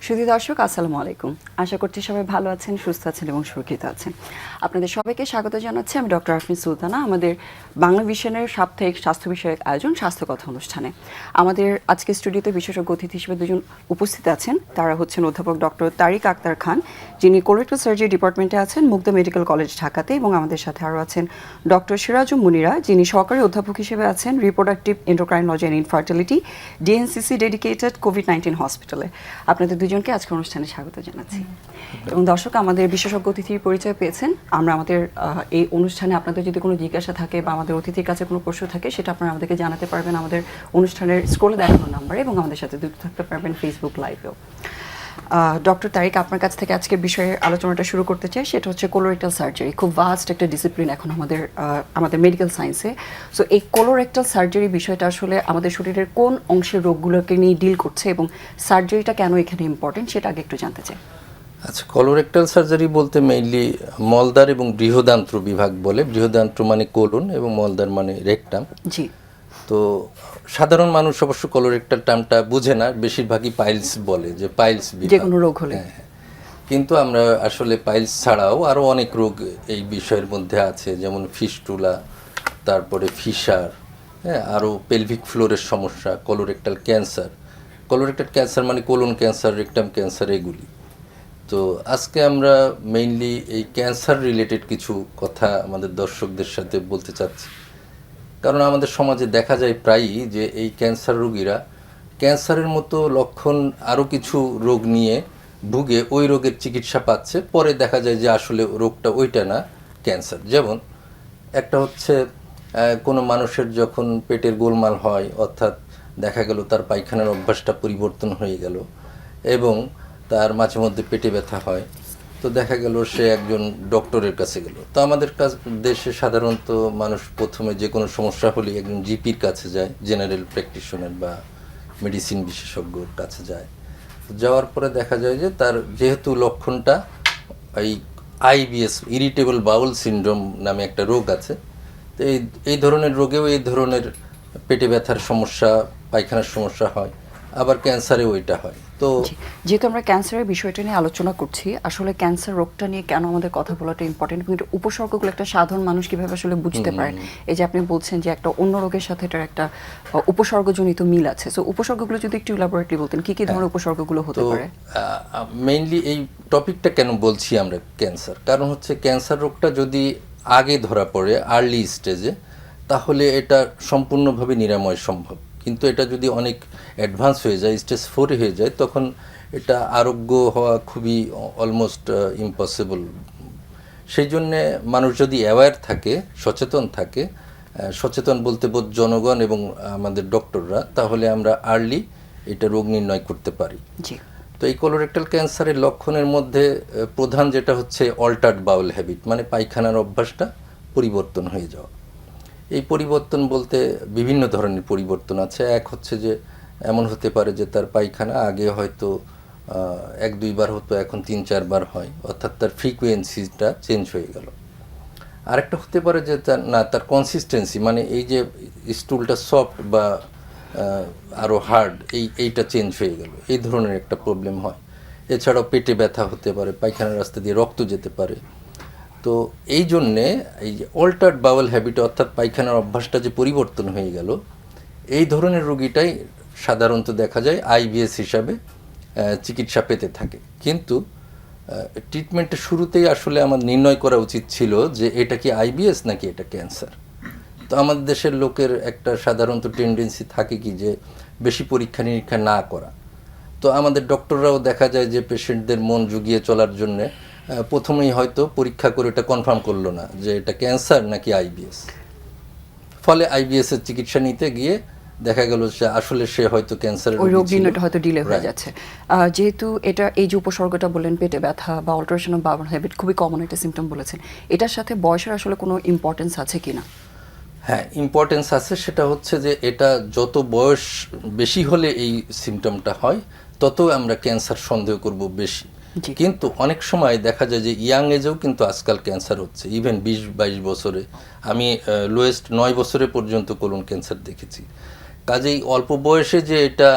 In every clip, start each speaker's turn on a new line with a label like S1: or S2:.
S1: সুধী দর্শক আসসালামু আলাইকুম। আশা করছি সবাই ভালো আছেন, সুস্থ আছেন এবং সুরক্ষিত আছেন। আপনাদের সবাইকে স্বাগত জানাচ্ছি। আমি ডক্টর আফরিন সুলতানা, আমাদের বাংলা ভিশনের সাপ্তাহিক স্বাস্থ্য বিষয়ক আয়োজন স্বাস্থ্য কথা অনুষ্ঠানে। আমাদের আজকে স্টুডিওতে বিশেষজ্ঞ অতিথি হিসেবে দুজন উপস্থিত আছেন। তারা হচ্ছেন অধ্যাপক ডক্টর তারিক আক্তার খান, যিনি কোলোরেক্টাল সার্জারি ডিপার্টমেন্টে আছেন মুগদা মেডিকেল কলেজ ঢাকাতে, এবং আমাদের সাথে আরও আছেন ডক্টর সিরাজুম মুনিরা, যিনি সহকারী অধ্যাপক হিসেবে আছেন reproductive endocrinology and infertility, DNCC dedicated COVID-19 হসপিটালে। আপনাদের দুজনকে আজকে অনুষ্ঠানে স্বাগত জানাচ্ছি। এবং দর্শক, আমাদের বিশেষজ্ঞ অতিথির পরিচয় পেয়েছেন। আমরা আমাদের এই অনুষ্ঠানে আপনাদের যদি কোনো জিজ্ঞাসা থাকে বা আমাদের অতিথির কাছে কোনো প্রশ্ন থাকে, সেটা আপনারা আমাদেরকে জানাতে পারবেন আমাদের অনুষ্ঠানের স্ক্রলে দেখানো নাম্বারে, এবং আমাদের সাথে যুক্ত থাকতে পারবেন ফেসবুক লাইভেও। ডক্টর তারিক, আপনার কাছ থেকে আজকে বিষয়ে আলোচনাটা শুরু করতে চাই। সেটা হচ্ছে কোলোরেক্টাল সার্জারি। খুব ভাস্ট একটা ডিসিপ্লিন এখন আমাদের মেডিকেল সায়েন্সে। সো এই কোলোরেক্টাল সার্জারি বিষয়টা আসলে আমাদের শরীরের কোন অংশের রোগগুলোকে নিয়ে ডিল করছে, এবং সার্জারিটা কেন এখানে ইম্পর্টেন্ট, সেটা আগে একটু জানতে চাই।
S2: আচ্ছা, কোলোরেক্টাল সার্জারি বলতে মেইনলি মলদ্বার এবং বৃহদান্ত্র বিভাগ বলে। বৃহদান্ত্র মানে কোলন এবং মলদ্বার মানে রেকটাম।
S1: জি।
S2: তো সাধারণ মানুষ অবশ্য কোলোরেক্টাল টার্মটা বুঝে না, বেশিরভাগই পাইলস বলে, যে পাইলস বিভাগ,
S1: যে কোনো রোগ হলে।
S2: কিন্তু আমরা আসলে পাইলস ছাড়াও আরও অনেক রোগ এই বিষয়ের মধ্যে আছে, যেমন ফিস্টুলা, তারপরে ফিশার, আরও পেলভিক ফ্লোরের সমস্যা, কোলোরেক্টাল ক্যান্সার। কোলোরেক্টাল ক্যান্সার মানে কোলন ক্যান্সার, রেকটাম ক্যান্সার, এগুলি। তো আজকে আমরা মেইনলি এই ক্যান্সার রিলেটেড কিছু কথা আমাদের দর্শকদের সাথে বলতে চাচ্ছি। কারণ আমাদের সমাজে দেখা যায় প্রায়ই যে এই ক্যান্সার রোগীরা ক্যান্সারের মতো লক্ষণ আরও কিছু রোগ নিয়ে ভুগে ওই রোগের চিকিৎসা পাচ্ছে, পরে দেখা যায় যে আসলে রোগটা ওইটা না, ক্যান্সার। যেমন একটা হচ্ছে কোনো মানুষের যখন পেটের গোলমাল হয়, অর্থাৎ দেখা গেল তার পায়খানার অভ্যাসটা পরিবর্তন হয়ে গেল এবং তার মাঝে মধ্যে পেটে ব্যথা হয়, তো দেখা গেল সে একজন ডক্টরের কাছে গেল। তো আমাদের দেশে সাধারণত মানুষ প্রথমে যে কোনো সমস্যা হলে একজন জিপির কাছে যায়, জেনারেল প্র্যাকটিশনার বা মেডিসিন বিশেষজ্ঞর কাছে যায়। যাওয়ার পরে দেখা যায় যে তার যেহেতু লক্ষণটা এই আইবিএস, ইরিটেবল বাউল সিনড্রোম নামে একটা রোগ আছে, তো এই ধরনের রোগেও এই ধরনের পেটে ব্যথার সমস্যা, পায়খানার সমস্যা হয়, আবার ক্যান্সারেও এটা হয়। তো
S1: যেহেতু আমরা ক্যান্সারের বিষয়টা নিয়ে আলোচনা করছি, আসলে ক্যান্সার রোগটা নিয়ে কেন আমাদের কথা বলাটা ইম্পর্টেন্ট, কিন্তু উপসর্গগুলো একটা সাধারণ মানুষ কিভাবে আসলে বুঝতে পারেন। এই যে আপনি বলছেন যে একটা অন্য রোগের সাথে এটার একটা উপসর্গজনিত মিল আছে, সো উপসর্গগুলো যদি একটু ইলাবোরেটলি বলতেন, কি কি ধরনের উপসর্গগুলো হতে পারে।
S2: মেইনলি এই টপিকটা কেন বলছি আমরা ক্যান্সার, কারণ হচ্ছে ক্যান্সার রোগটা যদি আগে ধরা পড়ে আর্লি স্টেজে, তাহলে এটা সম্পূর্ণভাবে নিরাময় সম্ভব। কিন্তু এটা যদি অনেক অ্যাডভান্স হয়ে যায়, স্টেজ 4 হয়ে যায়, তখন এটা আরোগ্য হওয়া খুবই অলমোস্ট ইম্পসিবল। সেই জন্যে মানুষ যদি অ্যাওয়্যার থাকে, সচেতন থাকে, সচেতন বলতে বোধ জনগণ এবং আমাদের ডক্টররা, তাহলে আমরা আর্লি এটা রোগ নির্ণয় করতে পারি। তো এই কোলোরেক্টাল ক্যান্সারের লক্ষণের মধ্যে প্রধান যেটা হচ্ছে অল্টার্ড বাউল হ্যাবিট, মানে পায়খানার অভ্যাসটা পরিবর্তন হয়ে যাওয়া। এই পরিবর্তন বলতে বিভিন্ন ধরনের পরিবর্তন আছে। এক হচ্ছে যে এমন হতে পারে যে তার পায়খানা আগে হয়তো 1-2 বার হতো, এখন 3-4 বার হয়, অর্থাৎ তার ফ্রিকোয়েন্সিটা চেঞ্জ হয়ে গেল। আরেকটা হতে পারে যে তার কনসিস্টেন্সি, মানে এই যে স্টুলটা সফট বা আরও হার্ড, এইটা চেঞ্জ হয়ে গেল, এই ধরনের একটা প্রবলেম হয়। এছাড়াও পেটে ব্যথা হতে পারে, পায়খানার রাস্তা দিয়ে রক্ত যেতে পারে। তো এই জন্যে এই যে অল্টার্ড বাউল হ্যাবিট, অর্থাৎ পায়খানার অভ্যাসটা যে পরিবর্তন হয়ে গেল, এই ধরনের রোগীটাই সাধারণত দেখা যায় আইবিএস হিসাবে চিকিৎসা পেতে থাকে। কিন্তু ট্রিটমেন্টের শুরুতেই আসলে আমার নির্ণয় করা উচিত ছিল যে এটা কি আইবিএস নাকি এটা ক্যান্সার। তো আমাদের দেশের লোকের একটা সাধারণত টেন্ডেন্সি থাকে কি যে বেশি পরীক্ষা নিরীক্ষা না করা। তো আমাদের ডক্টররাও দেখা যায় যে পেশেন্টদের মন জুগিয়ে চলার জন্যে প্রথমেই হয়তো পরীক্ষা করে এটা কনফার্ম করলো না যে এটা ক্যান্সার নাকি আইবিএস। ফলে আইবিএস এর চিকিৎসা নিতে গিয়ে দেখা গেল যে আসলে সে হয়তো ক্যান্সারের
S1: রোগ নির্ণয়টা হয়তো ডিলে হয়ে যাচ্ছে। যেহেতু এটা এই যে উপসর্গটা বললেন পেটে ব্যথা বা অল্টারেশন অফ বাউল হ্যাবিট, খুবই কমন একটা সিমটম বলেছেন, এটার সাথে বয়সের আসলে কোনো ইম্পর্টেন্স আছে কিনা?
S2: হ্যাঁ, ইম্পর্টেন্স আছে। সেটা হচ্ছে যে এটা যত বয়স বেশি হলে এই সিমটমটা হয়, তত আমরা ক্যান্সার সন্দেহ করব বেশি। কিন্তু অনেক সময় দেখা যায় যে ইয়াং এজেও কিন্তু আজকাল ক্যান্সার হচ্ছে, ইভেন 20-22 বছরে। আমি লোয়েস্ট 9 বছরে পর্যন্ত কোলন ক্যান্সার দেখেছি। কাজেই অল্প বয়সে যে এটা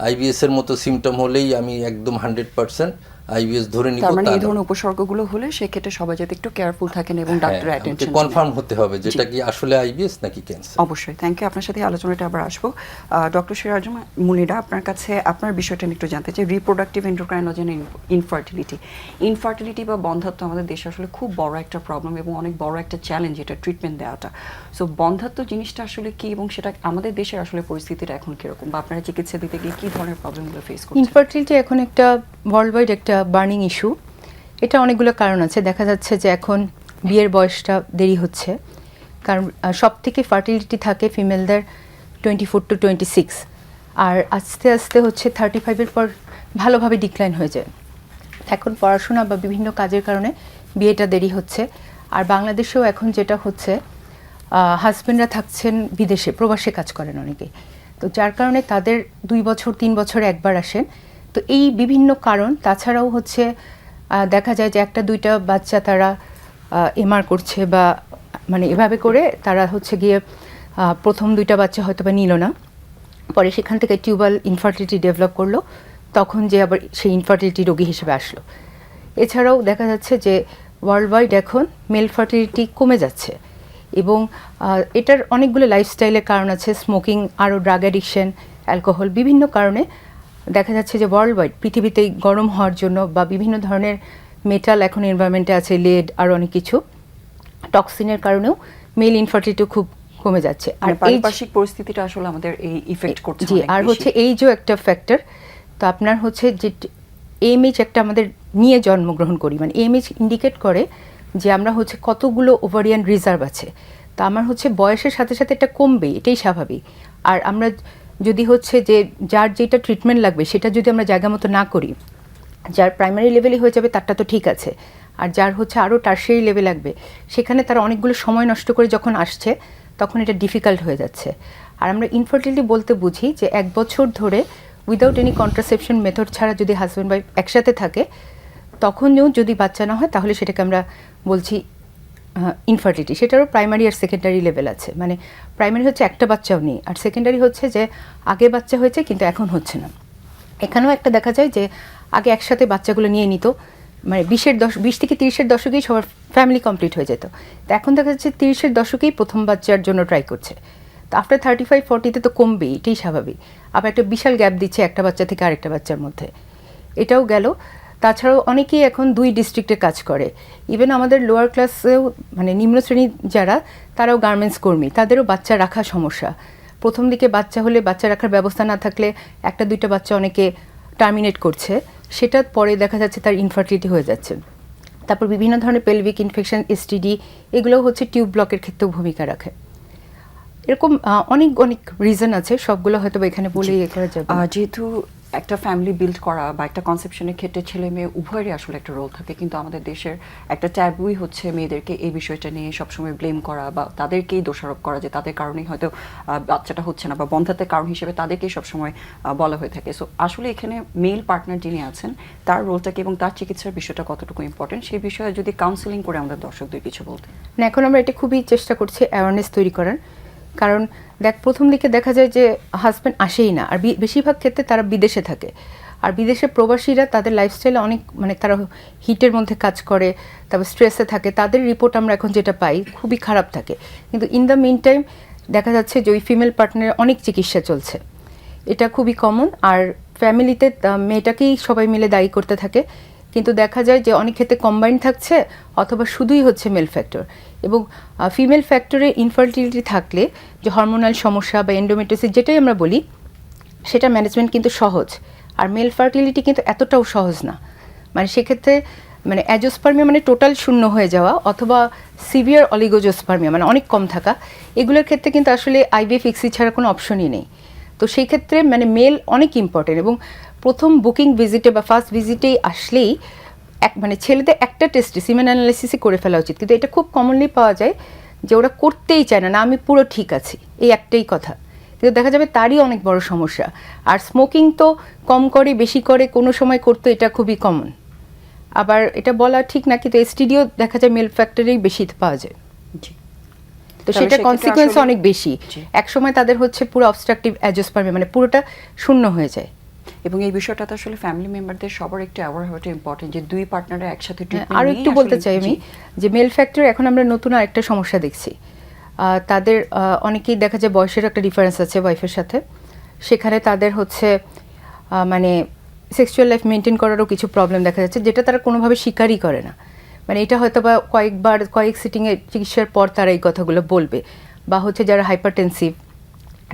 S2: আইবিএস এর মতো সিমটম হলেই আমি একদম 100% আইবিএস ধরে নিব।
S1: তার মানে এই ধরনের উপসর্গগুলো হলে সেক্ষেত্রে সবাই যাতে একটু কেয়ারফুল থাকেন এবং ডাক্তারের অ্যাটেনশন
S2: কনফার্ম হতে হবে যেটা কি আসলে আইবিএস নাকি ক্যান্সার।
S1: অবশ্যই, থ্যাংক ইউ। আপনার সাথে আলোচনাটা আবার আসবো। ডক্টর সিরাজুল মুনিরা, আপনার কাছে আপনার বিষয়টা নিয়ে একটু জানতে চাই। রিপ্রোডাক্টিভ এন্ডোক্রাইনোজেন ইনফার্টিলিটি বা বন্ধ্যাত্ব আমাদের দেশে আসলে খুব বড় একটা প্রবলেম এবং অনেক বড় একটা চ্যালেঞ্জ এটা ট্রিটমেন্ট দেওয়াটা। সো বন্ধ্যাত্ব জিনিসটা আসলে কি এবং সেটা আমাদের দেশের আসলে পরিস্থিতিটা এখন কিরকম, বা আপনারা চিকিৎসা দিতে গিয়ে কি ধরনের প্রবলেমগুলো ফেস করছেন?
S3: ইনফার্টিলিটি এখন একটা ওয়ার্ল্ড ওয়াইড একটা বার্নিং ইস্যু। এটা অনেকগুলো কারণ আছে। দেখা যাচ্ছে যে এখন বিয়ের বয়সটা দেরি হচ্ছে, কারণ সব থেকে ফার্টিলিটি থাকে ফিমেলদের 24 to 26, আর আস্তে আস্তে হচ্ছে 35-এর পর ভালোভাবে ডিক্লাইন হয়ে যায়। এখন পড়াশোনা বা বিভিন্ন কাজের কারণে বিয়েটা দেরি হচ্ছে। আর বাংলাদেশেও এখন যেটা হচ্ছে, হাজব্যান্ডরা থাকছেন বিদেশে, প্রবাসে কাজ করেন অনেকে, তো যার কারণে তাদের 2 বছর 3 বছরে একবার আসেন। তো এই বিভিন্ন কারণ, তাছাড়াও হচ্ছে দেখা যায় যে 1-2টা বাচ্চা তারা এমআর করছে বা মানে এভাবে করে তারা হচ্ছে গিয়ে প্রথম 2টা বাচ্চা হয়তো বা নিল না, পরে সেখান থেকে টিউবাল ইনফার্টিলিটি ডেভেলপ করলো, তখন যে আবার সেই ইনফার্টিলিটি রোগী হিসেবে আসলো। এছাড়াও দেখা যাচ্ছে যে ওয়ার্ল্ড ওয়াইড এখন মেল ফার্টিলিটি কমে যাচ্ছে, এবং এটার অনেকগুলো লাইফস্টাইলের কারণ আছে, স্মোকিং, আরও ড্রাগ অ্যাডিকশন, অ্যালকোহল, বিভিন্ন কারণে দেখা যাচ্ছে যে ওয়ার্ল্ড ওয়াইড পৃথিবীতে গরম হওয়ার জন্য বা বিভিন্ন ধরনের মেটাল এখন এনভায়রনমেন্টে আছে, লেড আর অনেক কিছু, টক্সিনের কারণেও মেল ইনফার্টিলিটি খুব কমে যাচ্ছে।
S1: আর পারিপার্শ্বিক পরিস্থিতিটা আসলে আমাদের এই ইফেক্ট করছে।
S3: জি, আর হচ্ছে এইজও একটা ফ্যাক্টর। তো আপনার হচ্ছে যে এএমএইচ একটা আমাদের নিয়ে জন্মগ্রহণ করি, মানে এএমএইচ ইন্ডিকেট করে যে আমরা হচ্ছে কতগুলো ওভারিয়ান রিজার্ভ আছে। তা আমার হচ্ছে বয়সের সাথে সাথে এটা কমবে, এটাই স্বাভাবিক। আর আমরা যদি হচ্ছে যে যার যেটা ট্রিটমেন্ট লাগবে সেটা যদি আমরা জায়গা মতো না করি, যার প্রাইমারি লেভেলে হয়ে যাবে তারটা তো ঠিক আছে, আর যার হচ্ছে আরও টার্সিয়ারি লেভেল লাগবে সেখানে তারা অনেকগুলো সময় নষ্ট করে যখন আসছে তখন এটা ডিফিকাল্ট হয়ে যাচ্ছে। আর আমরা ইনফার্টিলিটি বলতে বুঝি যে 1 বছর ধরে উইদাউট এনি কন্ট্রাসেপশন মেথড ছাড়া যদি হাজব্যান্ড ওয়াইফ একসাথে থাকে, তখনও যদি বাচ্চা না হয় তাহলে সেটাকে আমরা বলছি ইনফার্টিলিটি। সেটারও প্রাইমারি আর সেকেন্ডারি লেভেল আছে, মানে প্রাইমারি হচ্ছে একটা বাচ্চাও নেই, আর সেকেন্ডারি হচ্ছে যে আগে বাচ্চা হয়েছে কিন্তু এখন হচ্ছে না। এখানেও একটা দেখা যায় যে আগে একসাথে বাচ্চাগুলো নিয়ে নিত, মানে 20 থেকে 30-এর দশকেই সবার ফ্যামিলি কমপ্লিট হয়ে যেত। তো এখন দেখা যাচ্ছে 30-এর দশকেই প্রথম বাচ্চার জন্য ট্রাই করছে। তো আফটার 35-40-তে তো কমবেই, এটাই স্বাভাবিক। আবার একটা বিশাল গ্যাপ দিচ্ছে একটা বাচ্চা থেকে আরেকটা বাচ্চার মধ্যে, এটাও গেল। তাছাড়াও অনেকেই এখন 2 ডিস্ট্রিক্টে কাজ করে। ইভেন আমাদের লোয়ার ক্লাসেও, মানে নিম্ন শ্রেণী যারা, তারাও গার্মেন্টস কর্মী, তাদেরও বাচ্চা রাখা সমস্যা। প্রথম দিকে বাচ্চা হলে বাচ্চা রাখার ব্যবস্থা না থাকলে 1-2টা বাচ্চা অনেকে টার্মিনেট করছে, সেটা পরে দেখা যাচ্ছে তার ইনফার্টিলিটি হয়ে যাচ্ছে। তারপর বিভিন্ন ধরনের পেলভিক ইনফেকশন, এসটিডি, এগুলোও হচ্ছে টিউব ব্লকের ক্ষেত্রেও ভূমিকা রাখে। এরকম অনেক রিজন আছে, সবগুলো হয়তো এখানে বলে ইয়ে করা যাবে।
S1: যেহেতু একটা ফ্যামিলি বিল্ড করা বা একটা কনসেপশনের ক্ষেত্রে ছেলে মেয়ে উভয়েরই আসলে একটা রোল থাকে, কিন্তু আমাদের দেশের একটা ট্যাবুই হচ্ছে মেয়েদেরকে এই বিষয়টা নিয়ে সবসময় ব্লেম করা বা তাদেরকেই দোষারোপ করা যে তাদের কারণেই হয়তো বাচ্চাটা হচ্ছে না, বা বন্ধ্যাত্বের কারণ হিসেবে তাদেরকেই সবসময় বলা হয়ে থাকে। সো আসলে এখানে মেল পার্টনার যিনি আছেন তার রোলটাকে এবং তার চিকিৎসার বিষয়টা কতটুকু ইম্পর্টেন্ট, সেই বিষয়ে যদি কাউন্সেলিং করে আমাদের দর্শকদের কিছু বলতে।
S3: এখন আমরা এটা খুবই চেষ্টা করছি অ্যাওয়ারনেস তৈরি করার, কারণ প্রথম দিকে দেখা যায় যে হাজব্যান্ড আসেই না, আর বেশিরভাগ ক্ষেত্রে তারা বিদেশে থাকে। আর বিদেশে প্রবাসীরা তাদের লাইফস্টাইলে অনেক, মানে তারা হিটের মধ্যে কাজ করে, তারপর স্ট্রেসে থাকে, তাদের রিপোর্ট আমরা এখন যেটা পাই খুবই খারাপ থাকে। কিন্তু ইন দ্য মিন টাইম দেখা যাচ্ছে যে ওই ফিমেল পার্টনারের অনেক চিকিৎসা চলছে, এটা খুবই কমন। আর ফ্যামিলিতে মেয়েটাকেই সবাই মিলে দায়ী করতে থাকে, কিন্তু দেখা যায় যে অনেক ক্ষেত্রে কম্বাইন্ড থাকছে অথবা শুধুই হচ্ছে মেল ফ্যাক্টর। এবং ফিমেল ফ্যাক্টরে ইনফার্টিলিটি থাকলে যে হরমোনাল সমস্যা বা এন্ডোমেট্রিওসিস যেটাই আমরা বলি, সেটা ম্যানেজমেন্ট কিন্তু সহজ। আর মেল ফার্টিলিটি কিন্তু এতটাও সহজ না, মানে সেক্ষেত্রে মানে অ্যাজোস্পার্মিয়া মানে টোটাল শূন্য হয়ে যাওয়া, অথবা সিভিয়ার অলিগোজোস্পার্মিয়া মানে অনেক কম থাকা, এগুলোর ক্ষেত্রে কিন্তু আসলে আইভিএফ ইক্সি ছাড়া কোনো অপশনই নেই। তো সেই ক্ষেত্রে মানে মেল অনেক ইম্পর্টেন্ট। এবং প্রথম বুকিং ভিজিটে বা ফার্স্ট ভিজিটেই আসলেই মানে ছেলেদের একটা টেস্টে সিমেন অ্যানালাইসিসই করে ফেলা উচিত, কিন্তু এটা খুব কমনলি পাওয়া যায় যে ওরা করতেই চায় না, আমি পুরো ঠিক আছি, এই একটাই কথা। কিন্তু দেখা যাবে তারই অনেক বড় সমস্যা। আর স্মোকিং তো কম করে বেশি করে কোনো সময় করতো, এটা খুবই কমন। আবার এটা বলা ঠিক না, কিন্তু এসটিডিও দেখা যায় মেল ফ্যাক্টরেই বেশি পাওয়া যায়। তো সেটা কনসিকুয়েন্স অনেক বেশি। এক সময় তাদের হচ্ছে পুরো অবস্ট্রাকটিভ অ্যাজোস্পার্মিয়া মানে পুরোটা শূন্য হয়ে যায়।
S1: এবং এই বিষয়টাতে আসলে ফ্যামিলি মেম্বারদের সবার একটু অ্যাওয়ার হওয়াটা ইম্পর্টেন্ট যে দুই পার্টনারে একসাথে ট্রিটমেন্ট
S3: আর একটু বলতে চাই আমি যে মেল ফ্যাক্টর এখন আমরা নতুন আরেকটা সমস্যা দেখছি। তাদের অনেকেই দেখা যায় বয়সের একটা ডিফারেন্স আছে ওয়াইফের সাথে, সেখানে তাদের হচ্ছে মানে সেক্সুয়াল লাইফ মেনটেন করারও কিছু প্রবলেম দেখা যাচ্ছে, যেটা তারা কোনোভাবে স্বীকারই করে না। মানে এটা হয়তো বা কয়েক সিটিংয়ে চিকিৎসার পর তারা এই কথাগুলো বলবে। বা হচ্ছে যারা হাইপারটেনসিভ,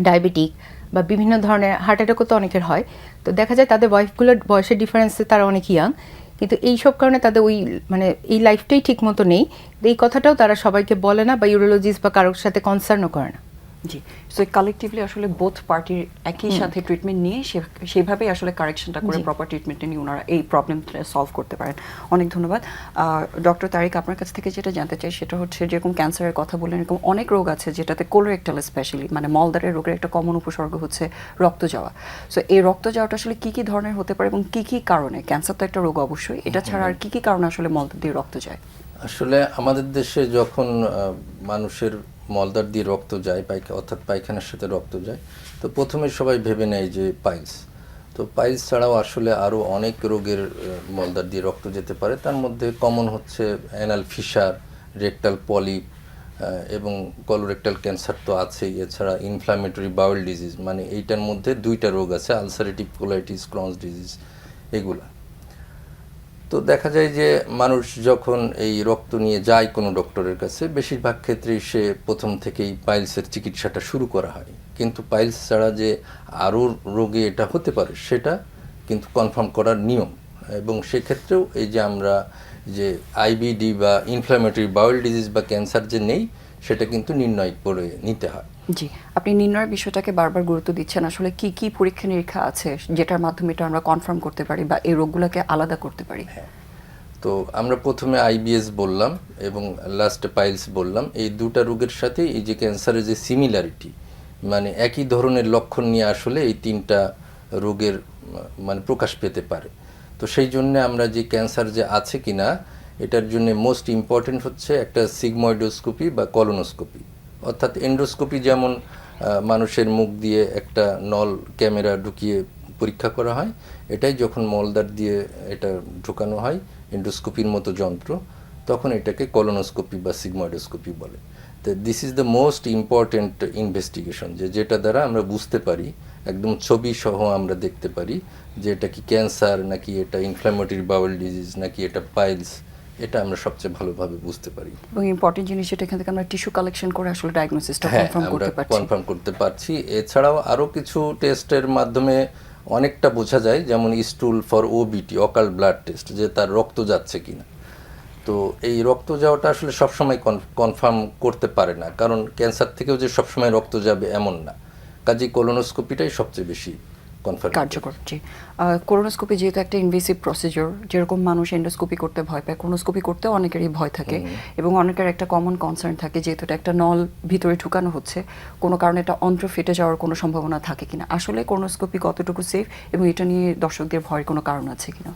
S3: ডায়াবেটিক বা বিভিন্ন ধরনের হার্ট অ্যাটাকও তো অনেকের হয়, তো দেখা যায় তাদের ওয়াইফগুলোর বয়সের ডিফারেন্সে তারা অনেক ইয়াং, কিন্তু এই সব কারণে তাদের ওই মানে এই লাইফটাই ঠিক মতো নেই। এই কথাটাও তারা সবাইকে বলে না বা ইউরোলজিস্ট বা কারোর সাথে কনসার্নও করে না।
S1: জি, সো কালেকটিভলি আসলে বোথ পার্টির একই সাথে ট্রিটমেন্ট নিয়ে সেভাবেই আসলে কারেকশনটা করে প্রপার ট্রিটমেন্টটা নিয়ে ওনারা এই প্রবলেমটা সলভ করতে পারেন। অনেক ধন্যবাদ। ডক্টর তারিক, আপনার কাছ থেকে যেটা জানতে চাই সেটা হচ্ছে যেরকম ক্যান্সারের কথা বললেন, এরকম অনেক রোগ আছে যেটাতে কোলোরেক্টাল স্পেশালি মানে মলদ্বারের রোগের একটা কমন উপসর্গ হচ্ছে রক্ত যাওয়া। সো এই রক্ত যাওয়াটা আসলে কি কি ধরনের হতে পারে এবং কি কি কারণে? ক্যান্সার তো একটা রোগ অবশ্যই, এটা ছাড়া আর কি কি কারণে আসলে মলদ্বার দিয়ে রক্ত যায়?
S2: আসলে আমাদের দেশে যখন মানুষের মলদ্বার দিয়ে রক্ত যায়, অর্থাৎ পায়খানার সাথে রক্ত যায়, তো প্রথমে সবাই ভেবে নেয় যে পাইলস। তো পাইলস ছাড়াও আসলে আরও অনেক রোগের মলদ্বার দিয়ে রক্ত যেতে পারে। তার মধ্যে কমন হচ্ছে অ্যানাল ফিশার, রেকটাল পলিপ এবং কলোরেক্টাল ক্যান্সার তো আছেই। এছাড়া ইনফ্ল্যামেটরি বাউল ডিজিজ, মানে এইটার মধ্যে দুইটা রোগ আছে, আলসারেটিভ কোলাইটিস, ক্রনস ডিজিজ, এগুলা। তো দেখা যায় যে মানুষ যখন এই রক্ত নিয়ে যায় কোনো ডক্টরের কাছে, বেশিরভাগ ক্ষেত্রেই সে প্রথম থেকেই পাইলসের চিকিৎসাটা শুরু করা হয়। কিন্তু পাইলস ছাড়া যে আরও রোগে এটা হতে পারে সেটা কিন্তু কনফার্ম করার নিয়ম। এবং সেক্ষেত্রেও এই যে আমরা যে আইবিডি বা ইনফ্ল্যামেটরি বাউল ডিজিজ বা ক্যান্সার যে নেই, সেটা কিন্তু নির্ণয় করে নিতে হয়।
S1: জি, আপনি নির্ণয়ের বিষয়টাকে বারবার গুরুত্ব দিচ্ছেন। আসলে কি কি পরীক্ষা নিরীক্ষা আছে যেটার মাধ্যমে এটা আমরা কনফার্ম করতে পারি বা এই রোগগুলোকে আলাদা করতে পারি?
S2: হ্যাঁ, তো আমরা প্রথমে আইবিএস বললাম এবং লাস্টে পাইলস বললাম। এই দুটা রোগের সাথে এই যে ক্যান্সারের যে সিমিলারিটি, মানে একই ধরনের লক্ষণ নিয়ে আসলে এই তিনটা রোগের মানে প্রকাশ পেতে পারে। তো সেই জন্য আমরা যে ক্যান্সার যে আছে কিনা এটার জন্য মোস্ট ইম্পর্টেন্ট হচ্ছে একটা সিগময়েডোস্কোপি বা কলোনোস্কোপি। অর্থাৎ এন্ডোস্কোপি যেমন মানুষের মুখ দিয়ে একটা নল ক্যামেরা ঢুকিয়ে পরীক্ষা করা হয়, এটাই যখন মলদ্বার দিয়ে এটা ঢোকানো হয় এন্ডোস্কোপির মতো যন্ত্র, তখন এটাকে কলোনোস্কোপি বা সিগময়েডোস্কোপি বলে। তো this is the most important investigation, যেটা দ্বারা আমরা বুঝতে পারি, একদম ছবি সহ আমরা দেখতে পারি যে এটা কি ক্যান্সার নাকি এটা ইনফ্ল্যামেটরি বাউল ডিজিজ নাকি এটা পাইলস, এটা আমরা সবচেয়ে ভালোভাবে বুঝতে পারি।
S1: এবং ইম্পর্টেন্ট জিনিস যেটা এখান থেকে আমরা টিস্যু কালেকশন করে আসলে ডায়াগনোসিসটা
S2: হ্যাঁ,
S1: কনফার্ম
S2: আমরা
S1: করতে পারছি।
S2: কনফার্ম করতে পারছি। এছাড়াও আরও কিছু টেস্টের মাধ্যমে অনেকটা বোঝা যায়, যেমন স্টুল ফর ওবিটি, অকাল ব্লাড টেস্ট, যে তার রক্ত যাচ্ছে কিনা। তো এই রক্ত যাওয়াটা আসলে সবসময় কনফার্ম করতে পারে না, কারণ ক্যান্সার থেকেও যে সবসময় রক্ত যাবে এমন না। কাজেই কোলোনোস্কোপিটাই সবচেয়ে বেশি কনফার্ম
S1: কার্যকর। জি, কোলোনোস্কোপি যেহেতু একটা ইনভেসিভ প্রসিডিওর, যেরকম মানুষ এন্ডোস্কোপি করতে ভয় পায়, কোলোনোস্কোপি করতেও অনেকেরই ভয় থাকে এবং অনেকের একটা কমন কনসার্ন থাকে যেহেতু এটা একটা নল ভিতরে ঢুকানো হচ্ছে, কোনো কারণে এটা অন্ত্র ফেটে যাওয়ার কোনো সম্ভাবনা থাকে কিনা। আসলে কোলোনোস্কোপি কতটুকু সেফ এবং এটা নিয়ে দর্শকদের ভয়ের কোনো কারণ আছে কিনা?